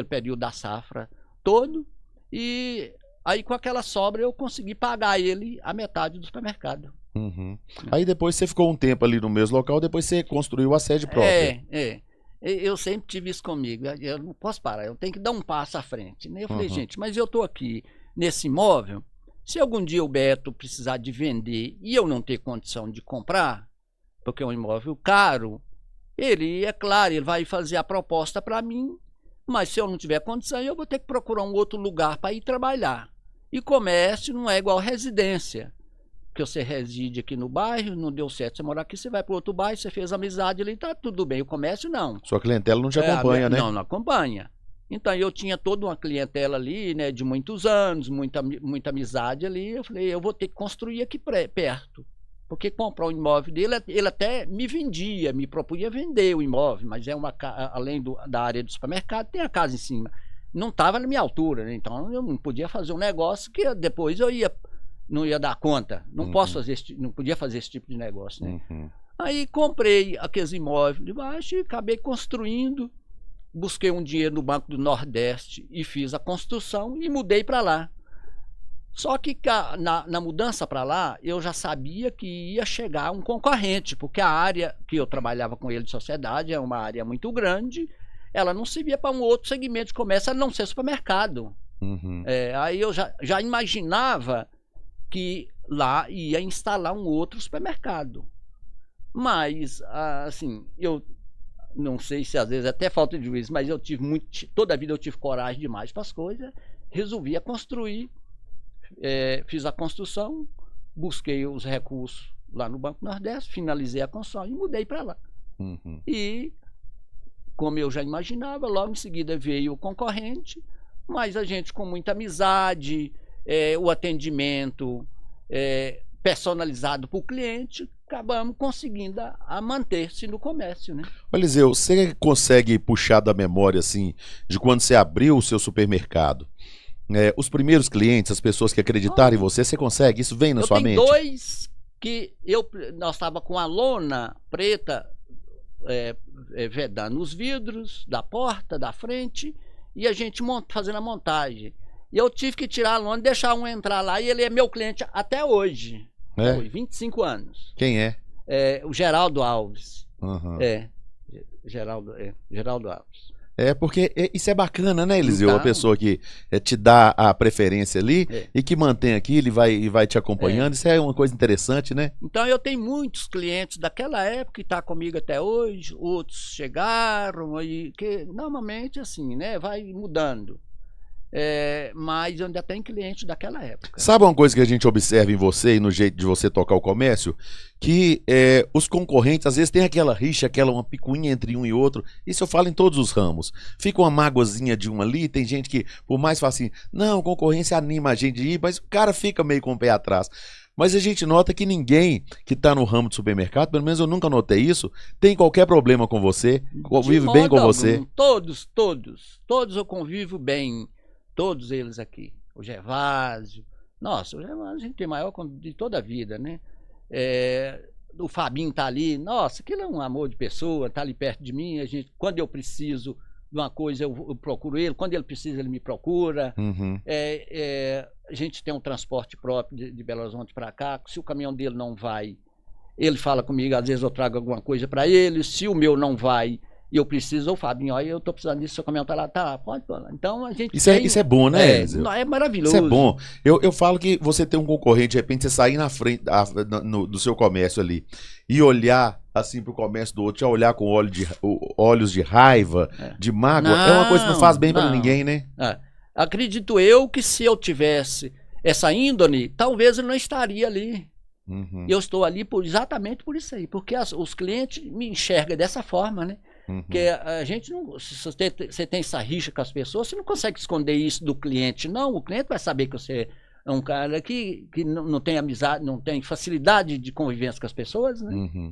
período da safra todo, e Aí com aquela sobra eu consegui pagar ele a metade do supermercado. Uhum. Aí depois você ficou um tempo ali no mesmo local, depois você construiu a sede própria. Eu sempre tive isso comigo. Eu não posso parar, eu tenho que dar um passo à frente, né? Eu falei, Uhum. gente, mas eu tô aqui nesse imóvel, se algum dia o Beto precisar de vender e eu não ter condição de comprar, porque é um imóvel caro, ele, é claro, ele vai fazer a proposta para mim, mas se eu não tiver condição, eu vou ter que procurar um outro lugar para ir trabalhar. E comércio não é igual residência, que você reside aqui no bairro, não deu certo você morar aqui, você vai para outro bairro, você fez amizade ali, tá tudo bem. O comércio não. Sua clientela não te acompanha, né? Não, não acompanha. Então eu tinha toda uma clientela ali, né, de muitos anos, muita amizade ali. Eu falei, eu vou ter que construir aqui perto. Porque comprar um imóvel dele, ele até me vendia, me propunha vender o imóvel, mas é além da área do supermercado, tem a casa em cima. Não estava na minha altura, né? Então eu não podia fazer um negócio que depois não ia dar conta. Não posso fazer não podia fazer esse tipo de negócio, né? Aí comprei aqueles imóveis de baixo e acabei construindo. Busquei um dinheiro no Banco do Nordeste e fiz a construção e mudei para lá. Só que na mudança para lá, eu já sabia que ia chegar um concorrente, porque a área que eu trabalhava com ele de sociedade é uma área muito grande, ela não servia para um outro segmento de comércio, a não ser supermercado. Aí eu já imaginava que lá ia instalar um outro supermercado. Mas, assim, eu não sei se às vezes até falta de juízo, mas eu tive toda a vida eu tive coragem demais para as coisas, resolvi construir, fiz a construção, busquei os recursos lá no Banco Nordeste, finalizei a construção e mudei para lá. E, como eu já imaginava, logo em seguida veio o concorrente, mas a gente com muita amizade, o atendimento personalizado para o cliente, acabamos conseguindo a manter-se no comércio, né? Eliseu, você consegue puxar da memória, assim, de quando você abriu o seu supermercado? Os primeiros clientes, as pessoas que acreditaram em você consegue? Isso vem na sua mente? Eu tenho dois que nós estávamos com a lona preta vedando os vidros da porta, da frente, e a gente fazendo a montagem. E eu tive que tirar a lona e deixar um entrar lá, e ele é meu cliente até hoje. É? 25 anos. Quem é? O Geraldo Alves. Uhum. Geraldo Alves. Porque isso é bacana, né, Eliseu? Então, a pessoa que te dá a preferência ali e que mantém aqui, ele vai te acompanhando. Isso é uma coisa interessante, né? Então eu tenho muitos clientes daquela época que estão comigo até hoje, outros chegaram, que normalmente assim, né, vai mudando. Mas eu ainda tenho cliente daquela época. Sabe uma coisa que a gente observa em você e no jeito de você tocar o comércio? Que os concorrentes, às vezes, tem aquela rixa, uma picuinha entre um e outro. Isso eu falo em todos os ramos. Fica uma mágoazinha de um ali, tem gente que, por mais fala assim, não, concorrência anima a gente a ir, mas o cara fica meio com o pé atrás. Mas a gente nota que ninguém que está no ramo de supermercado, pelo menos eu nunca notei isso, tem qualquer problema com você, convive bem com você. Todos eu convivo bem. Todos eles aqui. O Gervásio. Nossa, o Gervásio a gente tem maior de toda a vida, né? O Fabinho tá ali. Nossa, aquilo é um amor de pessoa, tá ali perto de mim. Quando eu preciso de uma coisa, eu procuro ele. Quando ele precisa, ele me procura. A gente tem um transporte próprio de Belo Horizonte para cá. Se o caminhão dele não vai, ele fala comigo. Às vezes eu trago alguma coisa para ele. Se o meu não vai, e eu preciso, ô Fabinho, olha, eu tô precisando disso, seu caminhão tá lá, pode pôr lá. Então a gente isso é bom, né, Eliseu? É maravilhoso. Isso é bom. Eu falo que você tem um concorrente, de repente você sair na frente do seu comércio ali e olhar assim pro comércio do outro, já olhar com olhos de raiva, de mágoa, é uma coisa que não faz bem para ninguém, né? Acredito eu que se eu tivesse essa índole, talvez eu não estaria ali. Eu estou ali exatamente por isso aí, porque os clientes me enxergam dessa forma, né? Porque a gente não. Se você tem essa rixa com as pessoas, você não consegue esconder isso do cliente. Não, o cliente vai saber que você é um cara que não tem amizade, não tem facilidade de convivência com as pessoas, né?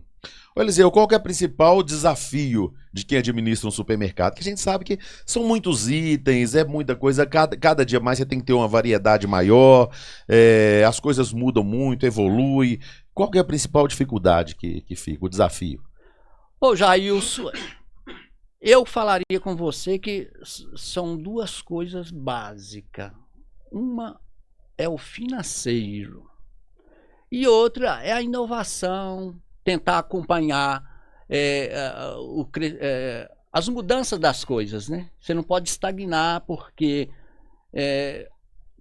Eliseu, qual que é o principal desafio de quem administra um supermercado? Que a gente sabe que são muitos itens, é muita coisa, cada dia mais você tem que ter uma variedade maior, as coisas mudam muito, evolui. Qual que é a principal dificuldade que fica, o desafio? Ô Jailson, eu falaria com você que são duas coisas básicas. Uma é o financeiro. E outra é a inovação, tentar acompanhar as mudanças das coisas, né? Você não pode estagnar, porque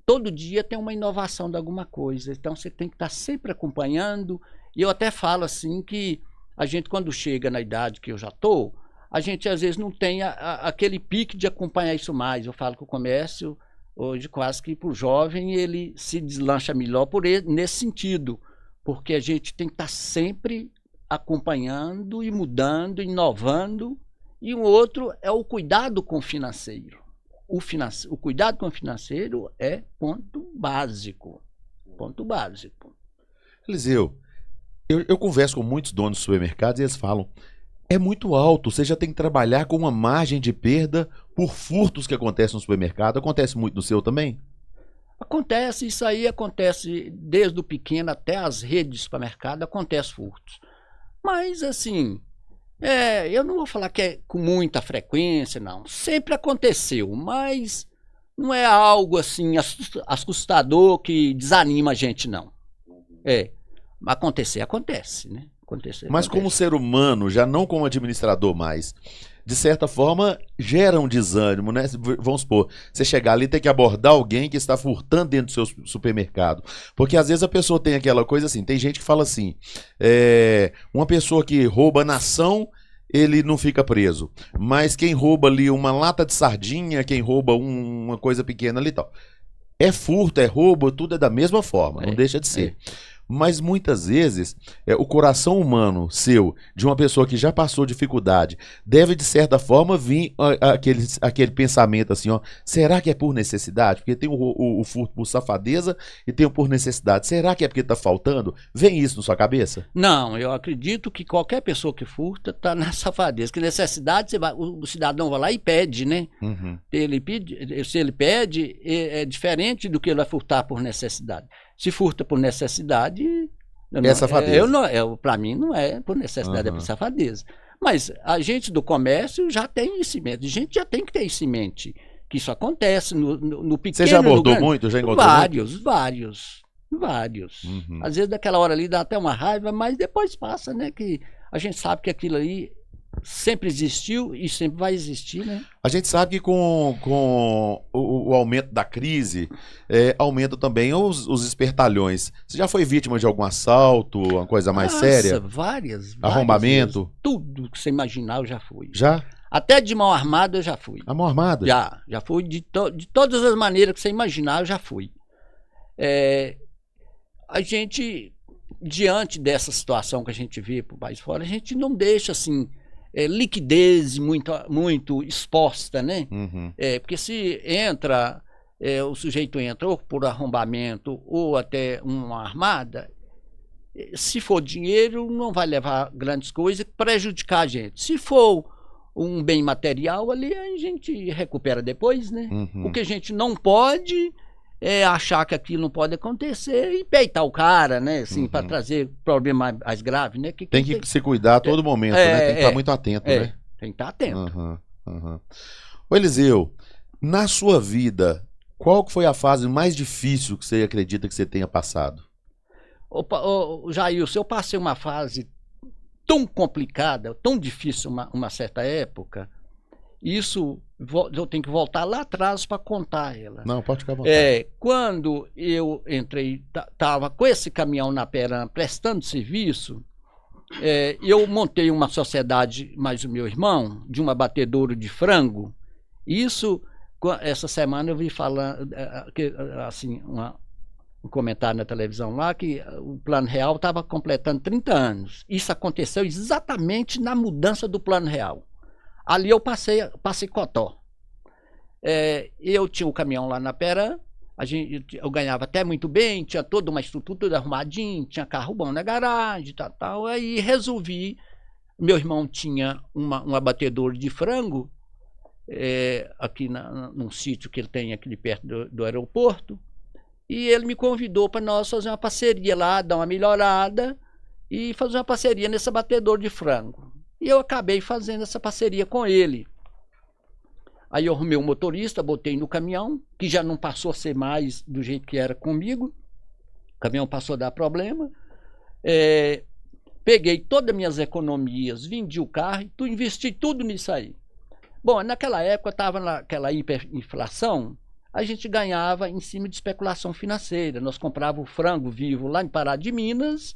todo dia tem uma inovação de alguma coisa. Então você tem que estar sempre acompanhando. E eu até falo assim que a gente, quando chega na idade que eu já estou, a gente às vezes não tem aquele pique de acompanhar isso mais. Eu falo que o comércio, hoje, quase que para o jovem, ele se deslancha melhor nesse sentido. Porque a gente tem que estar sempre acompanhando e mudando, inovando. E o outro é o cuidado com o financeiro. O cuidado com o financeiro é ponto básico. Ponto básico. Eliseu, eu converso com muitos donos de supermercados e eles falam: é muito alto, você já tem que trabalhar com uma margem de perda por furtos que acontecem no supermercado. Acontece muito no seu também? Acontece, isso aí acontece desde o pequeno até as redes de supermercado, acontece furtos. Mas assim, eu não vou falar que é com muita frequência, não. Sempre aconteceu, mas não é algo assim assustador que desanima a gente, não. Acontecer, acontece, né? Mas como ser humano, já não como administrador mais, de certa forma gera um desânimo, né? Vamos supor, você chegar ali e ter que abordar alguém que está furtando dentro do seu supermercado. Porque às vezes a pessoa tem aquela coisa assim, tem gente que fala assim, uma pessoa que rouba na ação, ele não fica preso. Mas quem rouba ali uma lata de sardinha, quem rouba uma coisa pequena ali e tal, é furto, é roubo, tudo é da mesma forma, não deixa de ser. Mas muitas vezes o coração humano seu, de uma pessoa que já passou dificuldade, deve de certa forma vir aquele pensamento assim, ó, será que é por necessidade? Porque tem o furto por safadeza e tem o por necessidade. Será que é porque está faltando? Vem isso na sua cabeça? Não, eu acredito que qualquer pessoa que furta está na safadeza. Que necessidade, o cidadão vai lá e pede, né? Uhum. Se ele pede, é diferente do que ele vai furtar por necessidade. Se furta por necessidade, é safadeza. Para mim não é por necessidade, é por safadeza. Mas a gente do comércio já tem isso em mente. A gente já tem que ter isso em mente, que isso acontece no pequeno. Você já abordou muito? Já encontrou vários. Uhum. Às vezes daquela hora ali dá até uma raiva, mas depois passa, né? Que a gente sabe que aquilo ali sempre existiu e sempre vai existir, né? A gente sabe que com o aumento da crise, aumenta também os espertalhões. Você já foi vítima de algum assalto, uma coisa mais séria? Várias Arrombamento? Vezes. Tudo que você imaginar eu já fui. Já? Até de mão armada eu já fui. A mão armada? Já fui de todas as maneiras que você imaginar eu já fui. A gente, diante dessa situação que a gente vê por país fora, a gente não deixa assim... liquidez muito exposta, né? Uhum. Porque se entra, o sujeito entra ou por arrombamento ou até uma armada, se for dinheiro não vai levar grandes coisas e prejudicar a gente. Se for um bem material ali, a gente recupera depois, né? Uhum. O que a gente não pode achar que aquilo não pode acontecer e peitar o cara, né? Assim, para trazer problema mais grave, né? Tem que se cuidar a todo momento, né? Tem que estar muito atento, né? Tem que estar atento. Ô Eliseu, na sua vida, qual que foi a fase mais difícil que você acredita que você tenha passado? Jailson, eu passei uma fase tão complicada, tão difícil uma certa época. Isso eu tenho que voltar lá atrás para contar ela. Não, pode ficar à vontade. Quando eu entrei, estava com esse caminhão na Peram prestando serviço, eu montei uma sociedade, mais o meu irmão, de um abatedouro de frango. Isso, essa semana eu vi falando, assim, um comentário na televisão lá, que o Plano Real estava completando 30 anos. Isso aconteceu exatamente na mudança do Plano Real. Ali eu passei cotó. Eu tinha o caminhão lá na Peram, eu ganhava até muito bem, tinha toda uma estrutura toda arrumadinha, tinha carro bom na garagem, tal. Aí resolvi, meu irmão tinha um abatedor de frango, aqui num sítio que ele tem aqui perto do aeroporto, e ele me convidou para nós fazer uma parceria lá, dar uma melhorada e fazer uma parceria nesse abatedor de frango. E eu acabei fazendo essa parceria com ele. Aí eu arrumei um motorista, botei no caminhão, que já não passou a ser mais do jeito que era comigo. O caminhão passou a dar problema. Peguei todas as minhas economias, vendi o carro e investi tudo nisso aí. Bom, naquela época estava naquela hiperinflação, a gente ganhava em cima de especulação financeira. Nós comprávamos o frango vivo lá em Pará de Minas,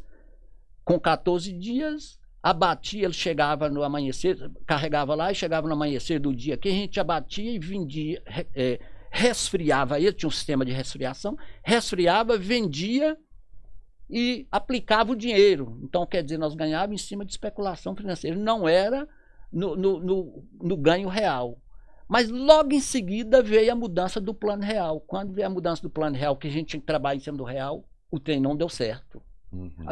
com 14 dias, abatia, ele chegava no amanhecer, carregava lá e chegava no amanhecer do dia que a gente abatia e vendia, resfriava ele, tinha um sistema de resfriação, resfriava, vendia e aplicava o dinheiro. Então, quer dizer, nós ganhávamos em cima de especulação financeira, não era no ganho real. Mas logo em seguida veio a mudança do plano real. Quando veio a mudança do plano real, que a gente tinha que trabalhar em cima do real, o trem não deu certo.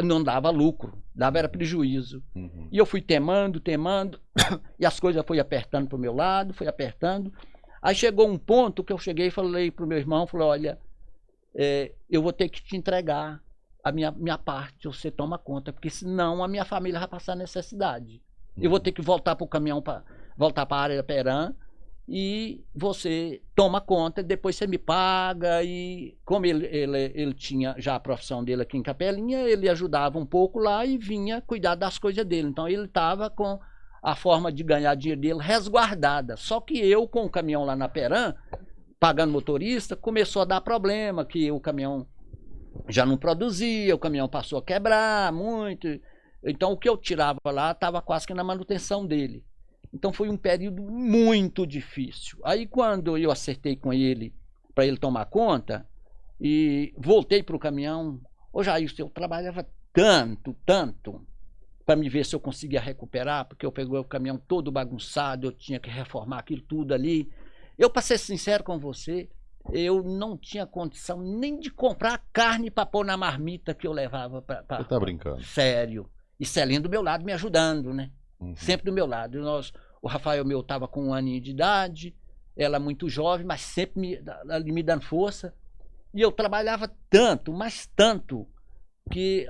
Não dava lucro, era prejuízo. E eu fui temando, e as coisas foram apertando para o meu lado, foi apertando. Aí chegou um ponto que eu cheguei e falei para o meu irmão, olha, eu vou ter que te entregar a minha parte, você toma conta, porque senão a minha família vai passar necessidade. Eu vou ter que voltar para o caminhão, voltar para a área da Peram, e você toma conta, depois você me paga. E como ele tinha já a profissão dele aqui em Capelinha, ele ajudava um pouco lá e vinha cuidar das coisas dele. Então ele estava com a forma de ganhar dinheiro dele resguardada. Só que eu, com o caminhão lá na Peram, pagando motorista, começou a dar problema, que o caminhão já não produzia, o caminhão passou a quebrar muito. Então o que eu tirava lá estava quase que na manutenção dele. Então foi um período muito difícil. Aí quando eu acertei com ele, para ele tomar conta, e voltei para o caminhão, Jair, eu trabalhava tanto, para me ver se eu conseguia recuperar, porque eu peguei o caminhão todo bagunçado, eu tinha que reformar aquilo tudo ali. Eu, para ser sincero com você, eu não tinha condição nem de comprar carne para pôr na marmita que eu levava para... Você tá brincando? Sério. E Celinha do meu lado me ajudando, né? Sempre do meu lado. O Rafael meu estava com 1 aninho de idade, ela muito jovem, mas sempre me dando força. E eu trabalhava tanto, mas tanto,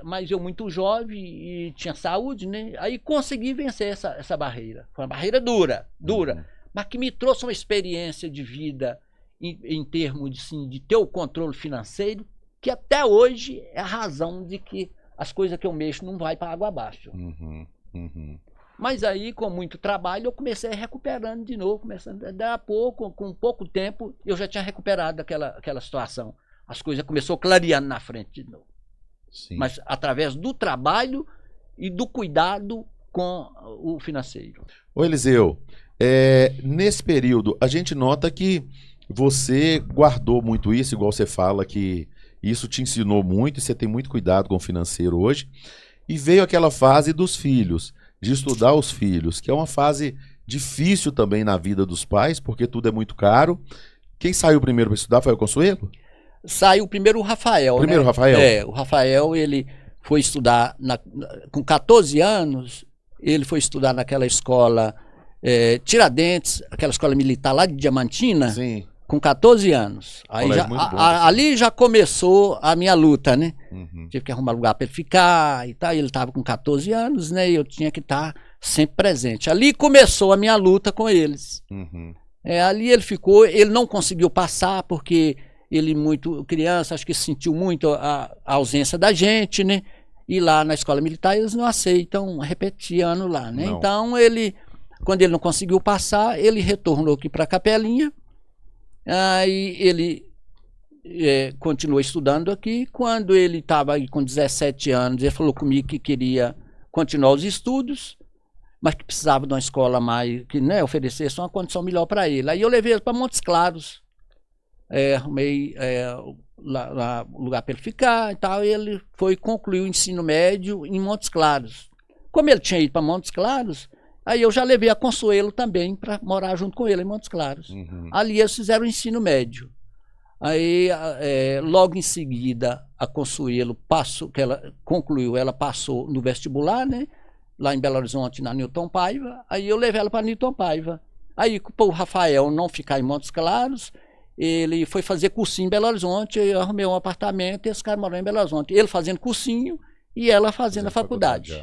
mas eu muito jovem e tinha saúde, né? Aí consegui vencer essa barreira. Foi uma barreira dura, mas que me trouxe uma experiência de vida em termos de ter o controle financeiro, que até hoje é a razão de que as coisas que eu mexo não vai para água abaixo. Mas aí, com muito trabalho, eu comecei recuperando de novo, com pouco tempo, eu já tinha recuperado aquela situação. As coisas começaram clareando na frente de novo. Sim. Mas através do trabalho e do cuidado com o financeiro. Ô Eliseu, nesse período, a gente nota que você guardou muito isso, igual você fala, que isso te ensinou muito, e você tem muito cuidado com o financeiro hoje. E veio aquela fase dos filhos, de estudar os filhos, que é uma fase difícil também na vida dos pais, porque tudo é muito caro. Quem saiu primeiro para estudar foi o Consuelo? Saiu primeiro o Rafael. Primeiro o Rafael? O Rafael, ele foi estudar, com 14 anos, ele foi estudar naquela escola Tiradentes, aquela escola militar lá de Diamantina. Sim. Com 14 anos. Aí ali já começou a minha luta, né? Tive que arrumar lugar para ele ficar e tal. Ele estava com 14 anos, né? E eu tinha que estar sempre presente. Ali começou a minha luta com eles. Ali ele ficou, ele não conseguiu passar, porque ele, muito criança, acho que sentiu muito a ausência da gente, né? E lá na escola militar eles não aceitam repetir ano lá, né? Não. Então quando ele não conseguiu passar, ele retornou aqui para Capelinha. Aí ele continuou estudando aqui. Quando ele estava aí com 17 anos, ele falou comigo que queria continuar os estudos, mas que precisava de uma escola mais, que, né, oferecesse uma condição melhor para ele. Aí eu levei ele para Montes Claros, arrumei lá lugar para ele ficar e tal, e ele foi concluir o ensino médio em Montes Claros. Como ele tinha ido para Montes Claros, aí eu já levei a Consuelo também para morar junto com ele em Montes Claros. Ali eles fizeram o ensino médio. Aí, logo em seguida, a Consuelo passou, que ela concluiu, ela passou no vestibular, né? Lá em Belo Horizonte, na Newton Paiva. Aí eu levei ela para Newton Paiva. Aí, para o Rafael não ficar em Montes Claros, ele foi fazer cursinho em Belo Horizonte. Eu arrumei um apartamento e esse cara morou em Belo Horizonte. Ele fazendo cursinho e ela fazendo a faculdade.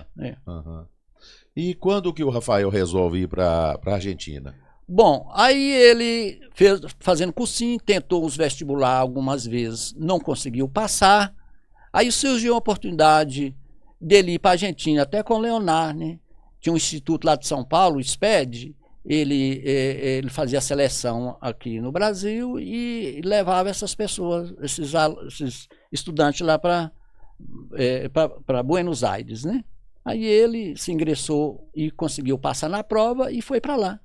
E quando que o Rafael resolve ir para a Argentina? Bom, aí ele fez, fazendo cursinho, tentou os vestibular algumas vezes, não conseguiu passar. Aí surgiu a oportunidade dele ir para a Argentina, até com o Leonardo, né? Tinha um instituto lá de São Paulo, o SPED, ele fazia a seleção aqui no Brasil e levava essas pessoas, esses estudantes lá para Buenos Aires, né? Aí ele se ingressou e conseguiu passar na prova e foi para lá.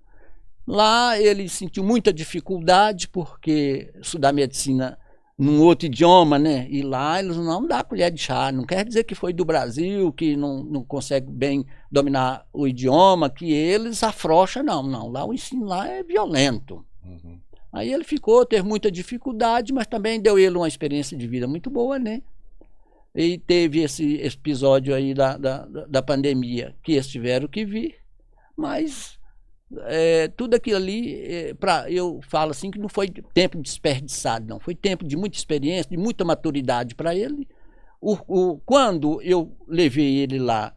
Lá ele sentiu muita dificuldade porque estudar medicina num outro idioma, né? E lá eles não dão colher de chá. Não quer dizer que foi do Brasil, que não consegue bem dominar o idioma, que eles afrouxam, não. Não, lá o ensino lá é violento. Uhum. Aí ele ficou, teve muita dificuldade, mas também deu ele uma experiência de vida muito boa, né? E teve esse episódio aí da pandemia, que eles tiveram que vir, mas tudo aquilo ali, eu falo assim que não foi tempo desperdiçado, não. Foi tempo de muita experiência, de muita maturidade para ele. Quando eu levei ele lá,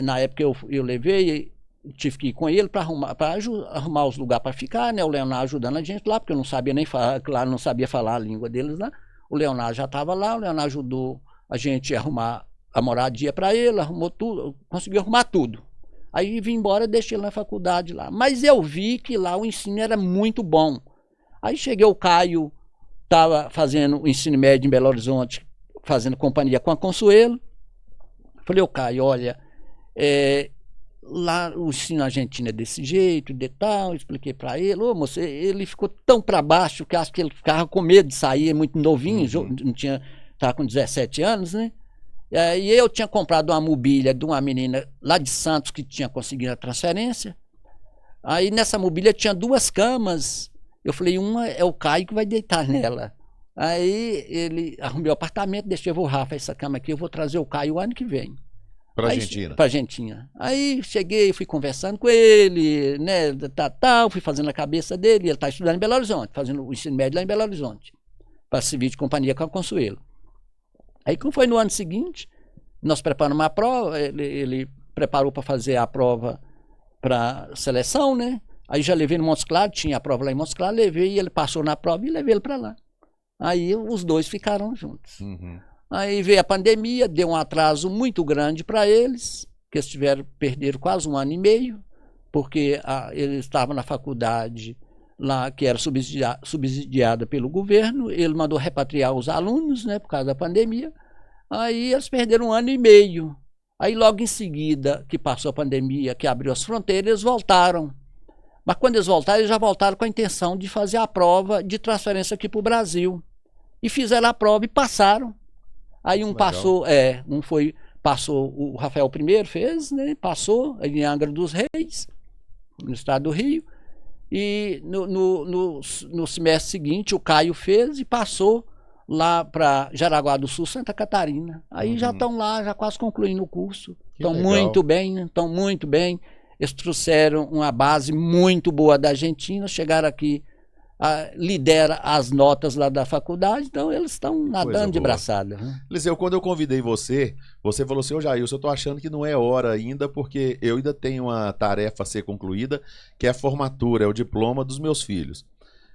na época eu levei, tive que ir com ele para arrumar os lugares para ficar, né? O Leonardo ajudando a gente lá, porque eu não sabia nem falar, claro, não sabia falar a língua deles lá. O Leonardo já estava lá, o Leonardo ajudou a gente a arrumar a moradia para ele, arrumou tudo, conseguiu arrumar tudo. Aí vim embora e deixei ele na faculdade lá. Mas eu vi que lá o ensino era muito bom. Aí cheguei, o Caio estava fazendo o ensino médio em Belo Horizonte, fazendo companhia com a Consuelo. Falei, ô Caio, olha, lá o ensino argentino é desse jeito, de tal. Expliquei para ele. Ô, moço, ele ficou tão para baixo que acho que ele ficava com medo de sair, é muito novinho, não tinha, estava com 17 anos, né? E eu tinha comprado uma mobília de uma menina lá de Santos que tinha conseguido a transferência. Aí nessa mobília tinha 2 camas. Eu falei, uma é o Caio que vai deitar nela. Aí ele arrumou o apartamento, deixei o Rafa, essa cama aqui, eu vou trazer o Caio o ano que vem. Pra Argentina. Pra Argentina. Aí cheguei, fui conversando com ele, né, fui fazendo a cabeça dele. Ele está estudando em Belo Horizonte, fazendo o ensino médio lá em Belo Horizonte, para servir de companhia com a Consuelo. Aí, como foi no ano seguinte, nós preparamos uma prova, ele preparou para fazer a prova para seleção, né? Aí já levei no Montes Claros, tinha a prova lá em Montes Claros, levei e ele passou na prova e levei ele para lá. Aí os dois ficaram juntos. Uhum. Aí veio a pandemia, deu um atraso muito grande para eles, que eles perderam quase 1 ano e meio, porque eles estavam na faculdade lá, que era subsidiada pelo governo. Ele mandou repatriar os alunos, né, por causa da pandemia. Aí eles perderam 1 ano e meio. Aí logo em seguida, que passou a pandemia, que abriu as fronteiras, eles voltaram. Mas quando eles voltaram, eles já voltaram com a intenção de fazer a prova de transferência aqui para o Brasil. E fizeram a prova e passaram. Aí um passou, passou, o Rafael primeiro fez, né, passou em Angra dos Reis, no estado do Rio. E no semestre seguinte o Caio fez e passou lá para Jaraguá do Sul, Santa Catarina. Aí já estão lá, já quase concluindo o curso. Estão muito bem, né? Estão muito bem. Eles trouxeram uma base muito boa da Argentina, chegaram aqui, lidera as notas lá da faculdade, então eles estão nadando de braçada. Né? Eliseu, quando eu convidei você falou assim, ô Jailson, eu tô achando que não é hora ainda, porque eu ainda tenho uma tarefa a ser concluída, que é a formatura, é o diploma dos meus filhos.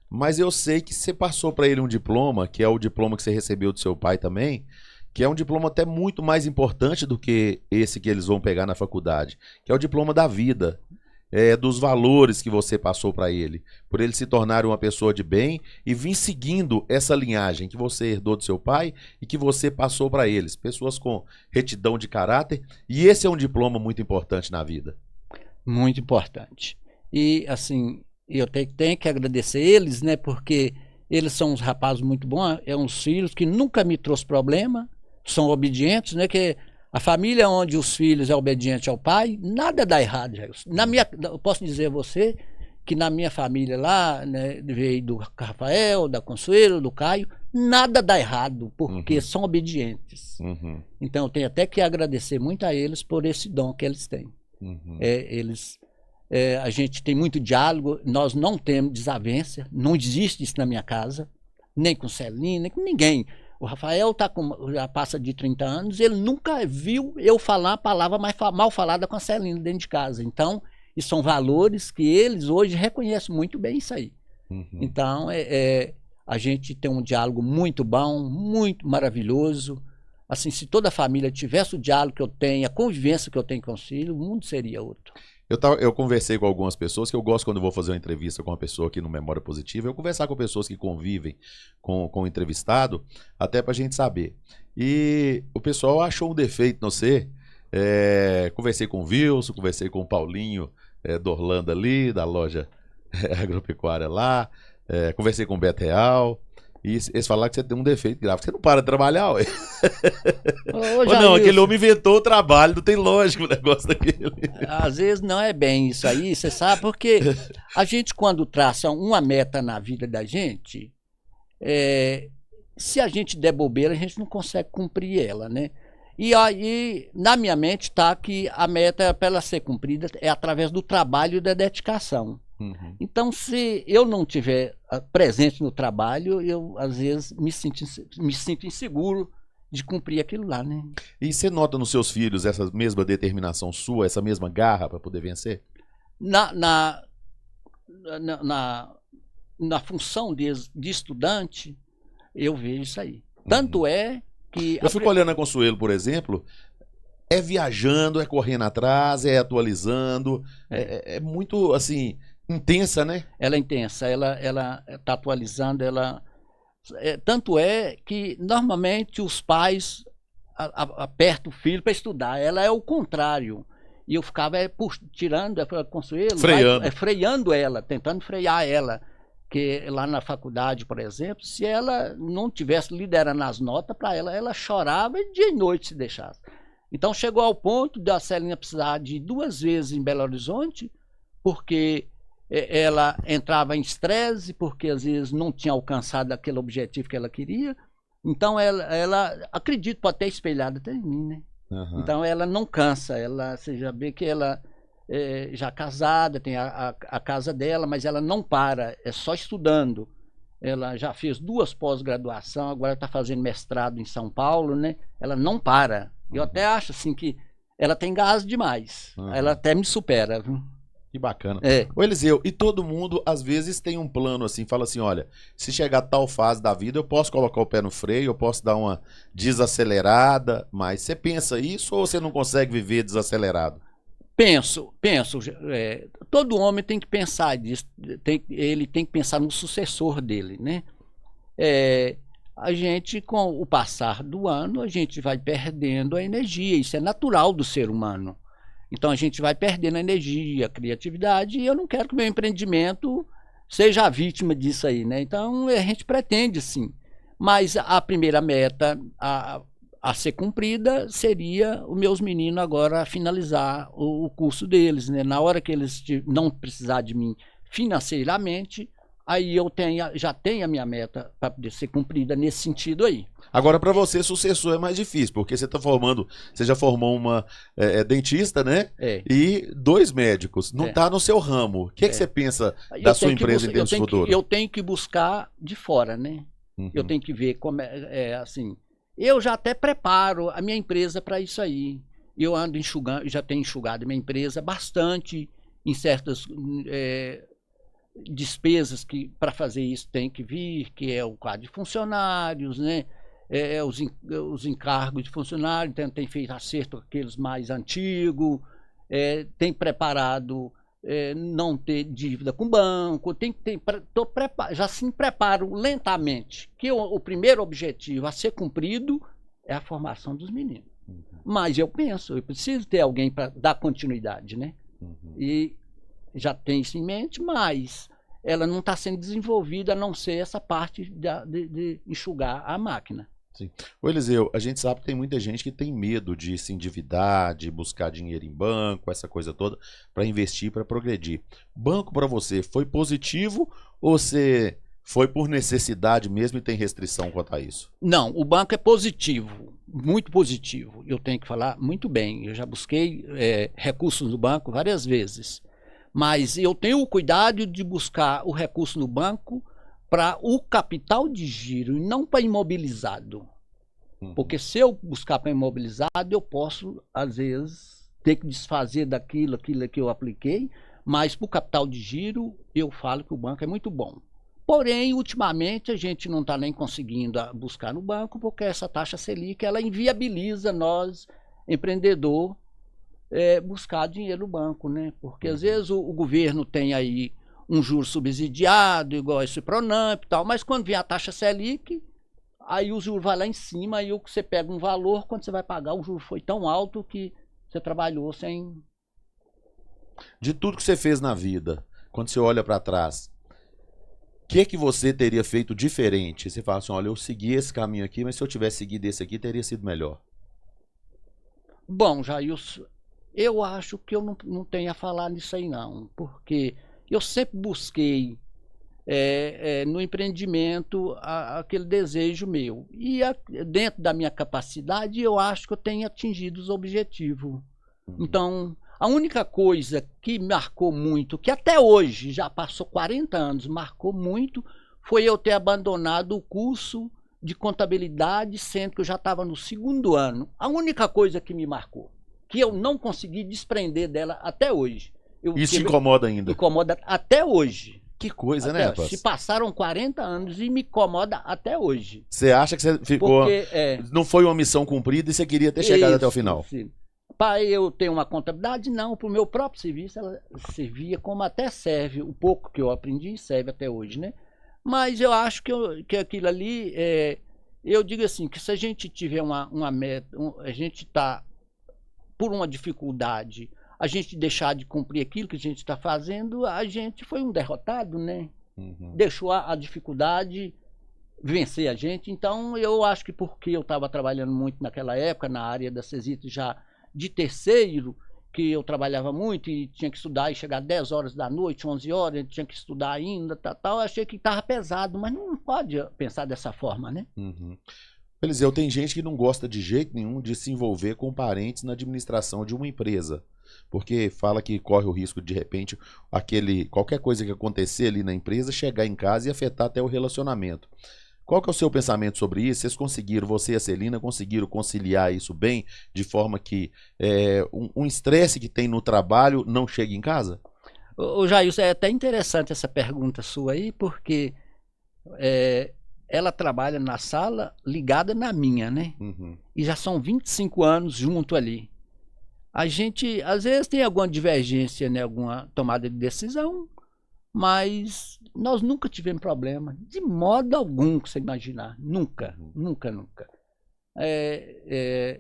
Mas eu sei que você passou para ele um diploma, que é o diploma que você recebeu do seu pai também, que é um diploma até muito mais importante do que esse que eles vão pegar na faculdade, que é o diploma da vida. Dos valores que você passou para ele, por ele se tornar uma pessoa de bem e vir seguindo essa linhagem que você herdou do seu pai e que você passou para eles, pessoas com retidão de caráter, e esse é um diploma muito importante na vida. Muito importante. E assim, eu tenho que agradecer eles, né, porque eles são uns rapazes muito bons, uns filhos que nunca me trouxe problema, são obedientes, né, que a família onde os filhos é obediente ao pai, nada dá errado, Jailson. Eu posso dizer a você que na minha família lá, né, veio do Rafael, da Consuelo, do Caio, nada dá errado, porque são obedientes. Então eu tenho até que agradecer muito a eles por esse dom que eles têm. A gente tem muito diálogo, nós não temos desavença, não existe isso na minha casa, nem com Celinho, nem com ninguém. O Rafael já passa de 30 anos, ele nunca viu eu falar a palavra mal falada com a Celina dentro de casa. Então, E são valores que eles hoje reconhecem muito bem isso aí. Então, a gente tem um diálogo muito bom, muito maravilhoso. Assim, se toda a família tivesse o diálogo que eu tenho, a convivência que eu tenho com os filhos, o mundo seria outro. Eu conversei com algumas pessoas, que eu gosto quando eu vou fazer uma entrevista com uma pessoa aqui no Memória Positiva, eu conversar com pessoas que convivem com o entrevistado, até pra gente saber. E o pessoal achou um defeito no você. Conversei com o Wilson, conversei com o Paulinho do Orlando ali, da loja agropecuária lá, conversei com o Beto Real. E eles falaram que você tem um defeito grave. Você não para de trabalhar, ué. Ou não, aquele homem inventou o trabalho, não tem lógica o negócio daquele. Às vezes não é bem isso aí, você sabe, porque a gente, quando traça uma meta na vida da gente, se a gente der bobeira, a gente não consegue cumprir ela, né? E aí, na minha mente, está que a meta, para ela ser cumprida, é através do trabalho e da dedicação. Então, se eu não estiver presente no trabalho, eu, às vezes, me sinto inseguro de cumprir aquilo lá, né? E você nota nos seus filhos essa mesma determinação sua, essa mesma garra para poder vencer? Na função de estudante, eu vejo isso aí. Tanto é que... Eu fico olhando a Consuelo, por exemplo, viajando, correndo atrás, atualizando, é muito, assim... intensa, né? Ela é intensa, ela está atualizando, tanto é que normalmente os pais apertam o filho para estudar, ela é o contrário. E eu ficava tirando, Consuelo, freando ela, tentando frear ela. Que lá na faculdade, por exemplo, se ela não tivesse liderando as notas para ela chorava dia e noite se deixasse. Então chegou ao ponto de a Celinha precisar de 2 vezes em Belo Horizonte, porque ela entrava em estresse, porque às vezes não tinha alcançado aquele objetivo que ela queria. Então ela acredito, pode ter espelhado até em mim, né? Então ela não cansa, você já vê que ela já casada, tem a casa dela, mas ela não para, é só estudando. Ela já fez 2 pós-graduação, agora está fazendo mestrado em São Paulo, né? Ela não para. Eu até acho assim que ela tem gás demais. Ela até me supera, viu? Que bacana. Ô Eliseu, e todo mundo às vezes tem um plano assim, fala assim, olha, se chegar a tal fase da vida, eu posso colocar o pé no freio, eu posso dar uma desacelerada, mas você pensa isso ou você não consegue viver desacelerado? Penso. Todo homem tem que pensar disso, ele tem que pensar no sucessor dele, né? A gente, com o passar do ano, a gente vai perdendo a energia, isso é natural do ser humano. Então a gente vai perdendo a energia, a criatividade, e eu não quero que o meu empreendimento seja a vítima disso aí, né? Então a gente pretende sim. Mas a primeira meta a ser cumprida seria os meus meninos agora finalizar o curso deles, né? Na hora que eles não precisar de mim financeiramente, aí eu já tenho a minha meta para poder ser cumprida nesse sentido aí. Agora, para você, sucessor é mais difícil, porque você já formou uma dentista, né? E 2 médicos. Não está no seu ramo. O que você pensa da sua empresa em termos de futuro? Eu tenho que buscar de fora, né? Eu tenho que ver como assim. Eu já até preparo a minha empresa para isso aí. Eu ando enxugando, já tenho enxugado a minha empresa bastante em certas despesas que para fazer isso tem que vir, que é o quadro de funcionários, né? Os encargos de funcionário, então tem feito acerto com aqueles mais antigos, tem preparado não ter dívida com o banco, já se preparo lentamente, que o primeiro objetivo a ser cumprido é a formação dos meninos. Mas eu preciso ter alguém para dar continuidade, né? E já tem isso em mente, mas ela não está sendo desenvolvida a não ser essa parte de enxugar a máquina. Sim. Ô Eliseu, a gente sabe que tem muita gente que tem medo de se endividar, de buscar dinheiro em banco, essa coisa toda, para investir, para progredir. Banco para você foi positivo ou você foi por necessidade mesmo e tem restrição quanto a isso? Não, o banco é positivo, muito positivo. Eu tenho que falar muito bem. Eu já busquei recursos no banco várias vezes, mas eu tenho o cuidado de buscar o recurso no banco para o capital de giro e não para imobilizado. Porque se eu buscar para imobilizado, eu posso, às vezes, ter que desfazer aquilo que eu apliquei, mas para o capital de giro, eu falo que o banco é muito bom. Porém, ultimamente, a gente não está nem conseguindo buscar no banco, porque essa taxa Selic, ela inviabiliza nós, empreendedor, buscar dinheiro no banco, né? Porque às vezes o governo tem aí um juro subsidiado, igual esse Pronamp e tal, mas quando vem a taxa Selic, aí o juro vai lá em cima, aí você pega um valor, quando você vai pagar, o juro foi tão alto que você trabalhou sem... De tudo que você fez na vida, quando você olha para trás, o que você teria feito diferente? Você fala assim, olha, eu segui esse caminho aqui, mas se eu tivesse seguido esse aqui, teria sido melhor. Bom, Jailson, eu acho que eu não tenho a falar nisso aí não, porque eu sempre busquei no empreendimento aquele desejo meu. E dentro da minha capacidade, eu acho que eu tenho atingido os objetivos. Então, a única coisa que marcou muito, que até hoje, já passou 40 anos, marcou muito, foi eu ter abandonado o curso de contabilidade, sendo que eu já estava no 2º ano. A única coisa que me marcou, que eu não consegui desprender dela até hoje. Isso te incomoda ainda? Incomoda até hoje. Que coisa, né, rapaz? Se passaram 40 anos e me incomoda até hoje. Você acha que você ficou... Porque, não foi uma missão cumprida e você queria ter chegado até o final? Sim. Para eu ter uma contabilidade, não. Para o meu próprio serviço, ela servia como até serve. O pouco que eu aprendi serve até hoje, né? Mas eu acho que aquilo ali... eu digo assim, que se a gente tiver uma meta... a gente está por uma dificuldade... a gente deixar de cumprir aquilo que a gente está fazendo, a gente foi um derrotado, né? Deixou a dificuldade vencer a gente. Então, eu acho que porque eu estava trabalhando muito naquela época, na área da CESIT já de terceiro, que eu trabalhava muito e tinha que estudar e chegar 10 horas da noite, 11 horas, tinha que estudar ainda, tal, eu achei que estava pesado, mas não pode pensar dessa forma, né? Eliseu, tem gente que não gosta de jeito nenhum de se envolver com parentes na administração de uma empresa. Porque fala que corre o risco de repente, qualquer coisa que acontecer ali na empresa, chegar em casa e afetar até o relacionamento. Qual que é o seu pensamento sobre isso? Vocês conseguiram, você e a Celina, conseguiram conciliar isso bem, de forma que um estresse que tem no trabalho não chegue em casa? Ô Jailson, é até interessante essa pergunta sua aí, porque ela trabalha na sala ligada na minha, né? E já são 25 anos junto ali. A gente, às vezes, tem alguma divergência, né, alguma tomada de decisão, mas nós nunca tivemos problema, de modo algum que você imaginar. Nunca, nunca, nunca. É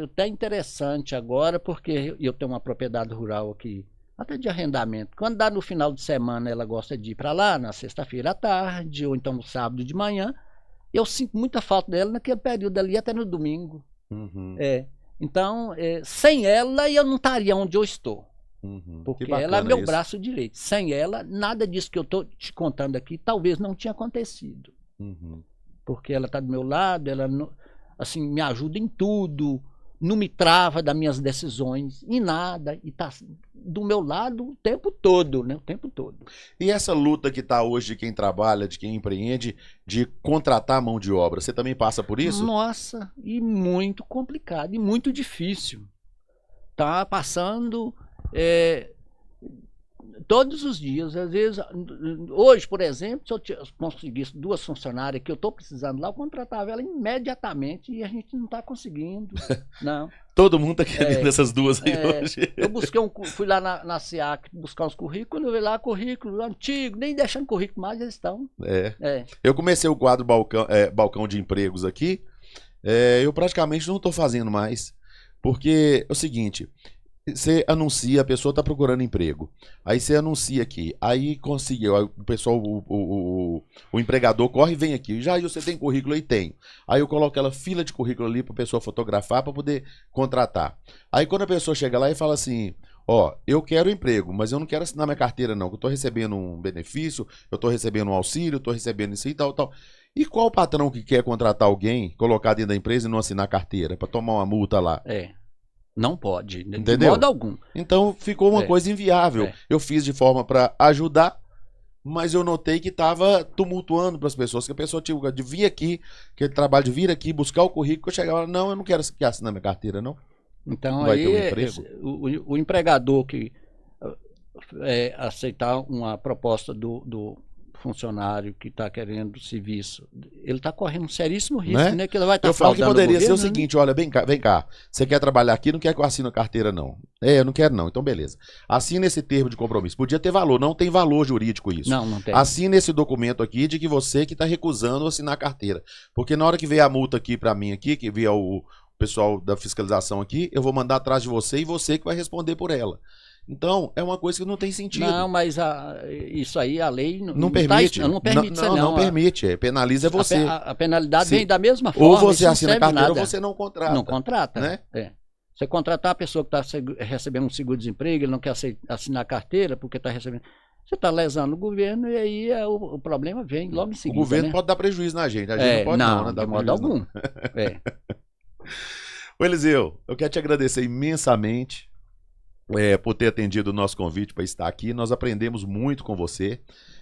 até interessante agora, porque eu tenho uma propriedade rural aqui, até de arrendamento. Quando dá no final de semana, ela gosta de ir para lá, na sexta-feira à tarde, ou então no sábado de manhã. Eu sinto muita falta dela naquele período ali, até no domingo. Então, sem ela, eu não estaria onde eu estou. Porque ela é meu braço direito. Sem ela, nada disso que eu estou te contando aqui, talvez não tinha acontecido. Porque ela está do meu lado, ela assim, me ajuda em tudo, não me trava das minhas decisões, em nada, e está do meu lado o tempo todo, né? O tempo todo. E essa luta que está hoje de quem trabalha, de quem empreende, de contratar mão de obra, você também passa por isso? Nossa, e muito complicado, e muito difícil. Tá passando todos os dias, às vezes, hoje, por exemplo, se eu conseguisse 2 funcionárias que eu estou precisando lá, eu contratava ela imediatamente e a gente não está conseguindo, não. Todo mundo está querendo essas 2 aí hoje. Eu busquei fui lá na SEAC buscar uns currículos, eu vi lá currículo antigo, nem deixando currículo mais, eles estão. Eu comecei o quadro balcão de empregos aqui, eu praticamente não estou fazendo mais, porque é o seguinte... Você anuncia, a pessoa está procurando emprego. Aí você anuncia aqui. Aí conseguiu. Aí o pessoal, o empregador corre e vem aqui. Já você tem currículo aí? Tem. Aí eu coloco aquela fila de currículo ali para a pessoa fotografar para poder contratar. Aí quando a pessoa chega lá e fala assim: ó, eu quero emprego, mas eu não quero assinar minha carteira, não. Eu estou recebendo um benefício, eu estou recebendo um auxílio, eu estou recebendo isso e tal, tal. E qual patrão que quer contratar alguém, colocar dentro da empresa e não assinar carteira para tomar uma multa lá? Não pode, entendeu? De modo algum. Então ficou uma coisa inviável. Eu fiz de forma para ajudar, mas eu notei que estava tumultuando para as pessoas, que a pessoa tinha de vir aqui, aquele trabalho de vir aqui, buscar o currículo, eu chegava, não, eu não quero assinar minha carteira, não. Então Não vai ter um aí emprego? o empregador que aceitar uma proposta do funcionário que está querendo serviço, ele está correndo um seríssimo risco, né? Que ele vai estar Eu falo que fraudando o poderia ser o governo, né? seguinte, olha, vem cá, você quer trabalhar aqui, não quer que eu assine a carteira, não. Eu não quero não, então beleza. Assina esse termo de compromisso. Podia ter valor, não tem valor jurídico isso. Não tem. Assina esse documento aqui de que você que está recusando assinar a carteira. Porque na hora que vier a multa aqui para mim aqui, que vier o pessoal da fiscalização aqui, eu vou mandar atrás de você e você que vai responder por ela. Então, é uma coisa que não tem sentido. Não, mas isso aí, a lei não permite. Não permite isso, não. Não permite. Penaliza você. A penalidade vem da mesma forma. Ou você assina a carteira ou você não contrata. Não contrata. Né? Você contratar a pessoa que está recebendo um seguro-desemprego, ele não quer assinar a carteira porque está recebendo. Você está lesando o governo e aí o problema vem logo em seguida. O governo pode dar prejuízo na gente. A gente não pode não, né? De modo algum. Ô Eliseu, eu quero te agradecer imensamente por ter atendido o nosso convite para estar aqui. Nós aprendemos muito com você.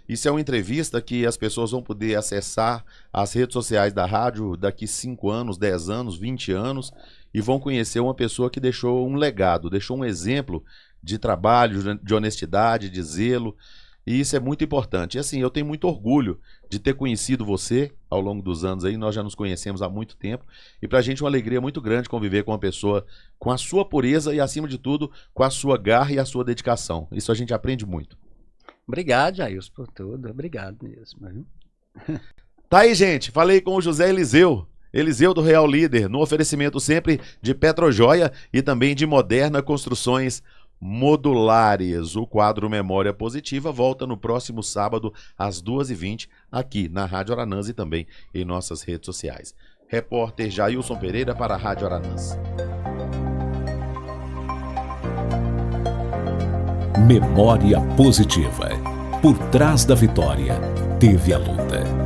Isso é uma entrevista que as pessoas vão poder acessar as redes sociais da rádio daqui 5 anos, 10 anos, 20 anos e vão conhecer uma pessoa que deixou um legado, deixou um exemplo de trabalho, de honestidade, de zelo. E isso é muito importante. E assim, eu tenho muito orgulho de ter conhecido você ao longo dos anos aí. Nós já nos conhecemos há muito tempo. E pra gente é uma alegria muito grande conviver com uma pessoa com a sua pureza e, acima de tudo, com a sua garra e a sua dedicação. Isso a gente aprende muito. Obrigado, Jailson, por tudo. Obrigado mesmo. Tá aí, gente. Falei com o José Eliseu. Eliseu do Real Líder, no oferecimento sempre de Petrojoia e também de Moderna Construções Modulares. O quadro Memória Positiva volta no próximo sábado às 2h20 aqui na Rádio Aranãs e também em nossas redes sociais. Repórter Jailson Pereira para a Rádio Aranãs. Memória Positiva. Por trás da vitória, teve a luta.